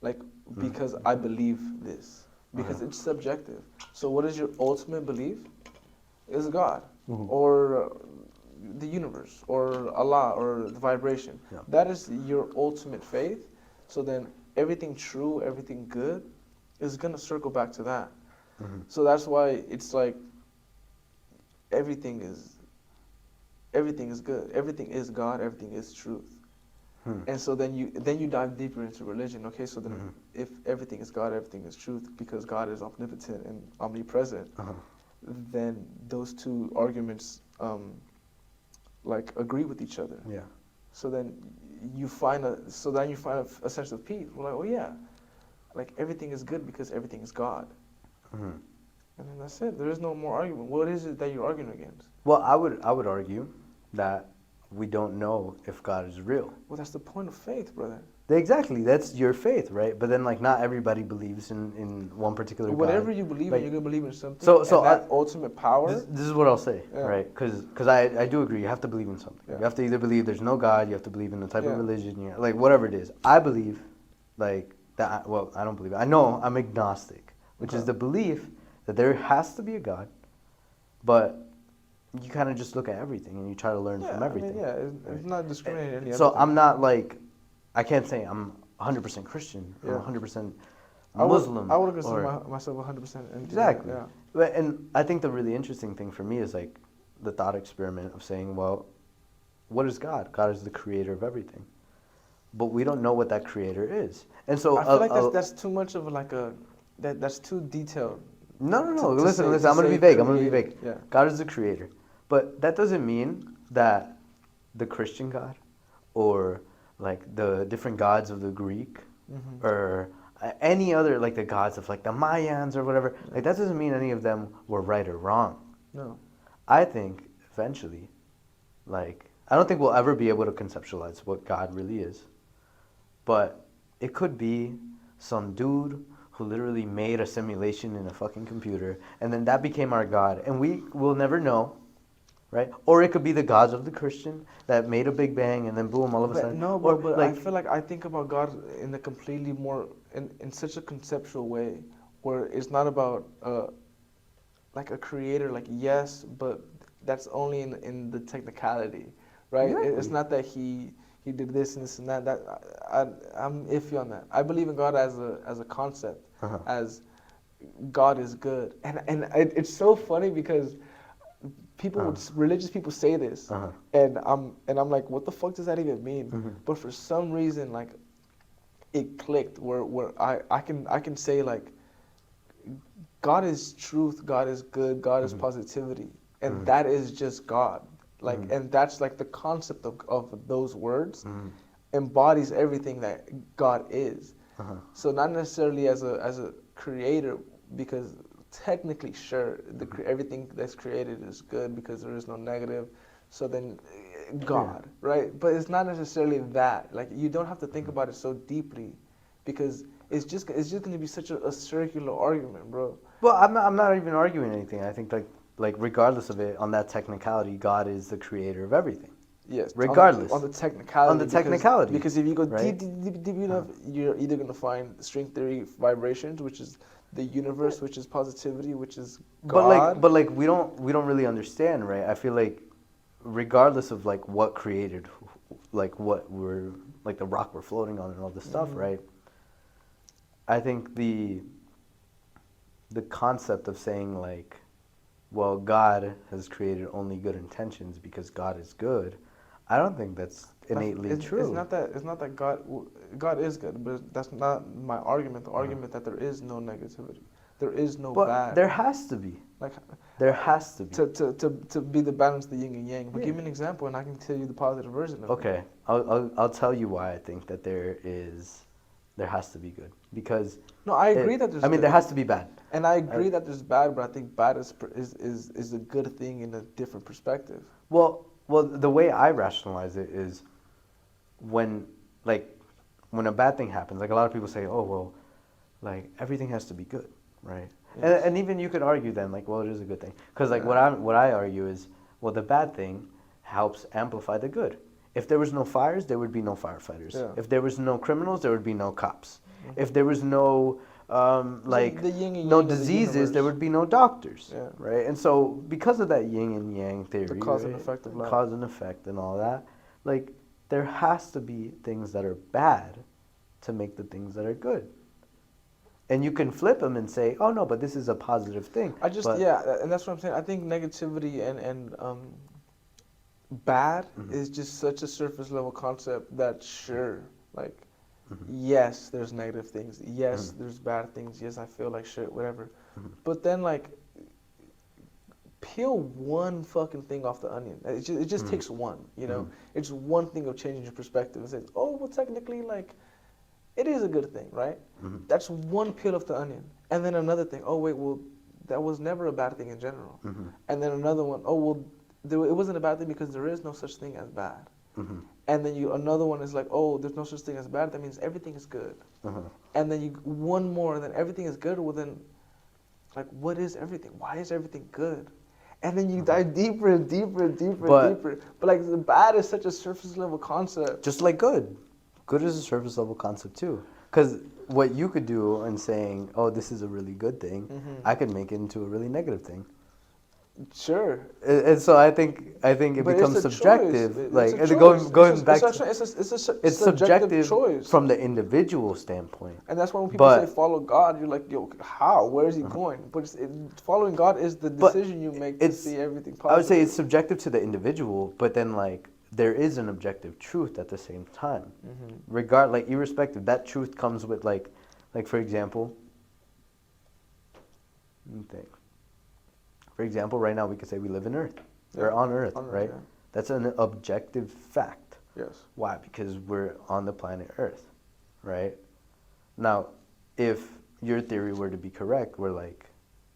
A: Like, because I believe this. Because it's subjective. So what is your ultimate belief? Is God. Or the universe. Or Allah. Or the vibration. Yeah. That is your ultimate faith. So then everything true, everything good is gonna circle back to that. So that's why it's like everything is good. Everything is God. Everything is truth. And so then you dive deeper into religion. Okay, so then if everything is God, everything is truth, because God is omnipotent and omnipresent, then those two arguments like agree with each other. Yeah. So then you find a sense of peace. We're like, oh yeah, like everything is good because everything is God. And then that's it. There is no more argument. What is it that you're arguing against?
B: Well, I would argue that we don't know if God is real.
A: Well, that's the point of faith, brother.
B: Exactly. That's your faith, right? But then, like, not everybody believes in one particular God.
A: Whatever you believe in, you're going to believe in something. So that ultimate power.
B: This is what I'll say, right? Because I do agree. You have to believe in something. Yeah. You have to either believe there's no God, you have to believe in a type of religion, like, whatever it is. I believe, like, that, well, I don't believe it. I know I'm agnostic, which is the belief that there has to be a God, but you kind of just look at everything and you try to learn from everything.
A: I mean, it's not discriminating any
B: So I'm not like, I can't say I'm 100% Christian or 100% Muslim.
A: I would consider myself 100%.
B: Exactly. Yeah. And I think the really interesting thing for me is, like, the thought experiment of saying, well, what is God? God is the creator of everything. But we don't know what that creator is. And so
A: I feel like that's too much of like that's too detailed.
B: No. Listen. I'm going to be vague. Yeah. God is the creator. But that doesn't mean that the Christian God or, like, the different gods of the Greek or any other, like, the gods of, like, the Mayans or whatever, like, that doesn't mean any of them were right or wrong. No. I think eventually, like, I don't think we'll ever be able to conceptualize what God really is. But it could be some dude who literally made a simulation in a fucking computer, and then that became our God, and we will never know, right? Or it could be the gods of the Christian that made a big bang, and then boom, all of a sudden.
A: No, but like, I feel like I think about God in a completely more, in such a conceptual way, where it's not about like a creator, like, yes, but that's only in the technicality, right? Exactly. It's not that he did this and this and that. I'm iffy on that. I believe in God as a concept, as God is good, and it's so funny because religious people say this, and I'm like, what the fuck does that even mean? But for some reason, like, it clicked where I can say like, God is truth, God is good, God is positivity, and that is just God. Like, and that's like the concept of those words embodies everything that God is. So not necessarily as a creator, because technically, sure, everything that's created is good because there is no negative. So then, God, right? But it's not necessarily that. Like, you don't have to think about it so deeply, because it's just going to be such a circular argument, bro.
B: Well, I'm not even arguing anything. I think like regardless of it, on that technicality, God is the creator of everything.
A: Yes,
B: regardless
A: on the technicality.
B: On the technicality,
A: because if you go
B: right?
A: deep enough, you're either going to find string theory vibrations, which is the universe, which is positivity, which is God.
B: But like we don't really understand, right? I feel like regardless of like what created, like what we're like the rock we're floating on and all this stuff, right? I think the concept of saying like, well, God has created only good intentions because God is good, I don't think that's innately true.
A: It's not that God is good, but that's not my argument. The argument that there is no negativity, there is no bad.
B: There has to be.
A: Like,
B: there has to be.
A: To be the balance, the yin and yang. But give me an example, and I can tell you the positive version of it.
B: Okay, I'll tell you why I think that there has to be good, because
A: no, I agree that there's.
B: I mean, there has to be bad,
A: and I agree that there's bad, but I think bad is a good thing in a different perspective.
B: Well, the way I rationalize it is when a bad thing happens, like a lot of people say, oh well, like everything has to be good, right? Yes. And even you could argue then, like, well, it is a good thing, because like what I argue is, well, the bad thing helps amplify the good. If there was no fires, there would be no firefighters. Yeah. If there was no criminals, there would be no cops. If there was no no diseases, there would be no doctors, right? And so because of that yin and yang theory,
A: the cause and effect of life,
B: cause and effect and all that, like there has to be things that are bad to make the things that are good. And you can flip them and say, oh no, but this is a positive thing.
A: And that's what I'm saying. I think negativity and bad is just such a surface level concept that yes, there's negative things. Yes, there's bad things. Yes, I feel like shit, whatever. But then like peel one fucking thing off the onion. It just takes one, you know? It's one thing of changing your perspective and says, oh, well, technically, like, it is a good thing, right? That's one peel off the onion. And then another thing, oh, wait, well, that was never a bad thing in general. And then another one, oh, well, it wasn't a bad thing because there is no such thing as bad. And then another one is like, oh, there's no such thing as bad. That means everything is good. And then one more, and then everything is good. Well, then, like, what is everything? Why is everything good? And then you dive deeper and deeper and deeper and deeper. But like, the bad is such a surface level concept.
B: Just like good. Good is a surface level concept too. Because what you could do in saying, oh, this is a really good thing, I could make it into a really negative thing.
A: Sure.
B: And so I think it becomes subjective. Going back to it's subjective choice from the individual standpoint.
A: And that's why when people say follow God, you're like, yo, how? Where is he going? But following God is the decision you make to see everything positive.
B: I would say it's subjective to the individual, but then like there is an objective truth at the same time. Irrespective, that truth comes with like for example, let me think. For example, right now we could say we live in Earth. We're on Earth, right? Yeah. That's an objective fact.
A: Yes.
B: Why? Because we're on the planet Earth, right? Now, if your theory were to be correct, we're like,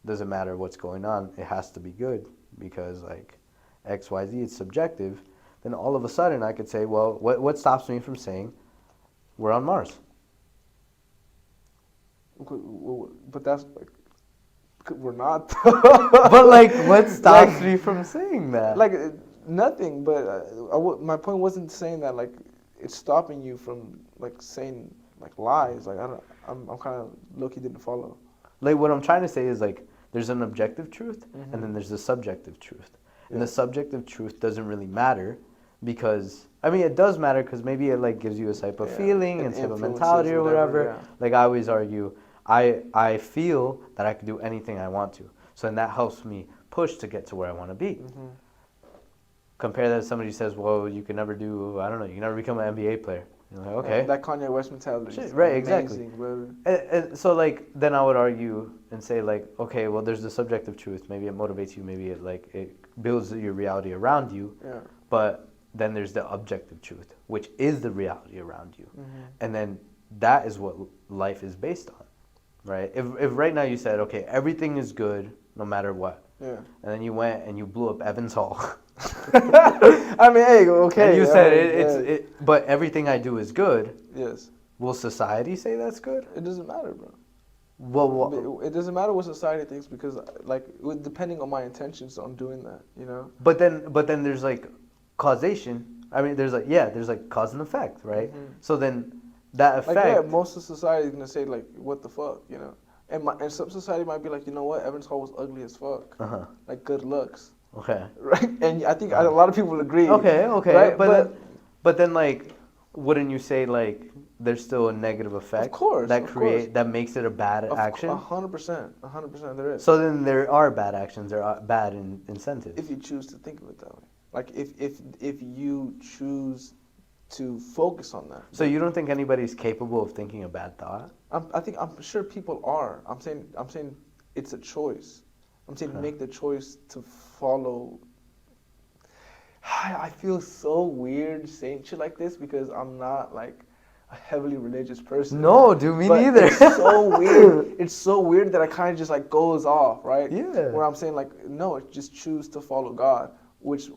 B: doesn't matter what's going on, it has to be good because like X, Y, Z, it's subjective. Then all of a sudden I could say, well, what stops me from saying we're on Mars?
A: But that's like, we're not.
B: But like, what stops me from saying that?
A: Like nothing. But my point wasn't saying that like it's stopping you from like saying like lies. Like I'm kind of low-key didn't follow.
B: Like what I'm trying to say is like there's an objective truth and then there's the subjective truth. And the subjective truth doesn't really matter because I mean it does matter because maybe it like gives you a type of feeling and type of mentality or whatever. Like I always argue, I feel that I can do anything I want to. So then that helps me push to get to where I want to be.
A: Mm-hmm.
B: Compare that to somebody who says, well, you can never do, I don't know, you can never become an NBA player. You're like, okay.
A: That Kanye West mentality.
B: Shit, right,
A: amazing,
B: exactly. And so, like, then I would argue and say, like, okay, well, there's the subjective truth. Maybe it motivates you. Maybe it, like, it builds your reality around you.
A: Yeah.
B: But then there's the objective truth, which is the reality around you.
A: Mm-hmm.
B: And then that is what life is based on, right? If right now you said, okay, everything is good no matter what.
A: Yeah.
B: And then you went and you blew up Evans Hall.
A: I mean, hey, okay.
B: And you said but everything I do is good.
A: Yes.
B: Will society say that's good?
A: It doesn't matter, bro.
B: Well,
A: it doesn't matter what society thinks because, like, depending on my intentions on doing that, you know.
B: But then there's like causation. I mean, there's like cause and effect, right?
A: Mm-hmm.
B: So then that effect.
A: Like, yeah, most of society is gonna say like, what the fuck, you know. And some society might be like, you know what, Evans Hall was ugly as fuck.
B: Uh-huh.
A: Like, good looks.
B: Okay.
A: Right? And I think a lot of people agree.
B: Okay.
A: Right?
B: But then, like, wouldn't you say, like, there's still a negative effect?
A: Of course.
B: That makes it a bad action?
A: 100%. 100% there is.
B: So then there are bad actions, there are bad incentives.
A: If you choose to think of it that way. Like, if you choose to focus on that.
B: So you don't think anybody's capable of thinking a bad thought?
A: I'm sure people are. I'm saying it's a choice. I'm saying make the choice to follow. I feel so weird saying shit like this because I'm not like a heavily religious person.
B: No, dude, me neither.
A: It's so weird. It's so weird that I kind of just like goes off, right?
B: Yeah.
A: Where I'm saying like, no, just choose to follow God, which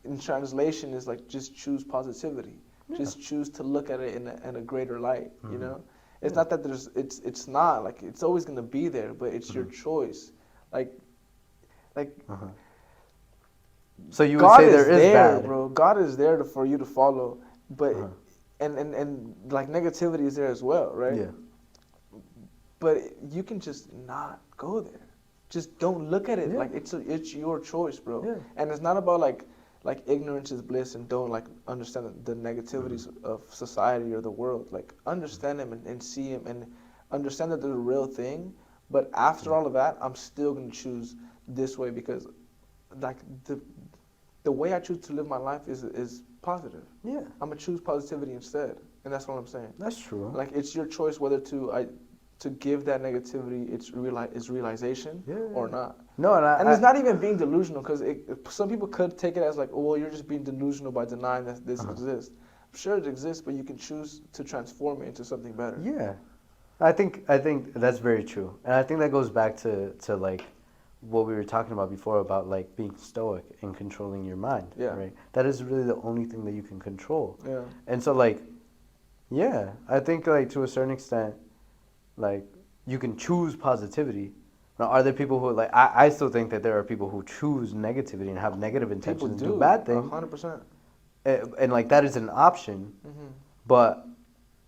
A: in translation is like just choose positivity. Yeah. Just choose to look at it in a greater light. You know, it's not that it's not like it's always gonna be there, but it's your choice. Like.
B: So you would
A: God
B: say there is
A: there,
B: bad,
A: bro. God is there for you to follow, but and like negativity is there as well, right?
B: Yeah.
A: But you can just not go there. Just don't look at it.
B: Yeah.
A: Like it's your choice, bro.
B: Yeah.
A: And it's not about like ignorance is bliss and don't like understand the negativities of society or the world. Like understand them and see them and understand that they're a real thing. But after all of that, I'm still gonna choose this way because, like the way I choose to live my life is positive. Yeah, I'm gonna choose positivity instead, and that's what I'm saying.
B: That's true.
A: Like it's your choice whether to give that negativity its realization or not.
B: No,
A: and it's not even being delusional because some people could take it as like, oh, well, you're just being delusional by denying that this exists. I'm sure it exists, but you can choose to transform it into something better.
B: Yeah. I think that's very true, and I think that goes back to like what we were talking about before about like being stoic and controlling your mind. Yeah. Right. That is really the only thing that you can control. Yeah. And so like, yeah, I think like to a certain extent, like you can choose positivity. Now, are there people who like? I still think that there are people who choose negativity and have negative intentions and do bad things.
A: 100%.
B: And like that is an option, but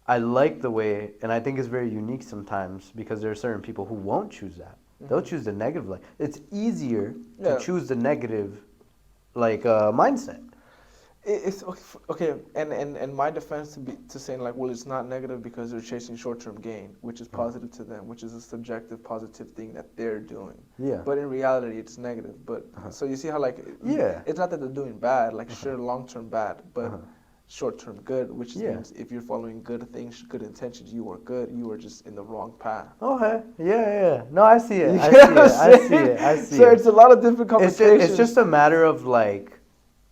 B: I like the way, and I think it's very unique sometimes because there are certain people who won't choose that. They'll choose the negative life. It's easier to choose the negative, like mindset.
A: It's okay, and my defense to saying like, well, it's not negative because they're chasing short-term gain, which is positive to them, which is a subjective positive thing that they're doing. Yeah. But in reality, it's negative. But so you see how like it's not that they're doing bad, like sure long-term bad, but short-term good, which means if you're following good things, good intentions, you are good. You are just in the wrong path.
B: Okay. Yeah. No, I see it. I see it.
A: So it's a lot of different complications.
B: It's just a matter of like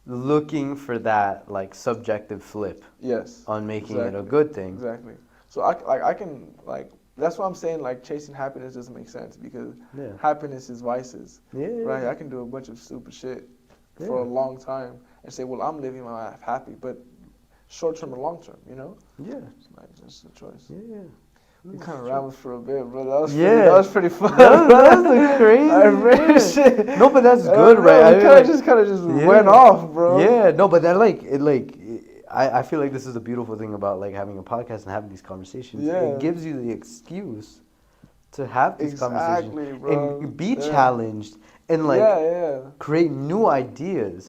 B: looking for that like subjective flip. Yes. On making it a good thing.
A: Exactly. So I can like that's why I'm saying like chasing happiness doesn't make sense because happiness is vices. Yeah. Right. I can do a bunch of stupid shit for a long time and say, well, I'm living my life happy, but short term or long term, you know? Yeah. It's just a choice. Yeah. We kind of rambled for a bit, bro. That was pretty fun.
B: That was crazy. Shit. No, but that's good, right?
A: We kind of just went off, bro.
B: Yeah. No, but that I feel like this is the beautiful thing about like having a podcast and having these conversations. Yeah. It gives you the excuse to have these conversations
A: bro.
B: And be challenged and like create new ideas.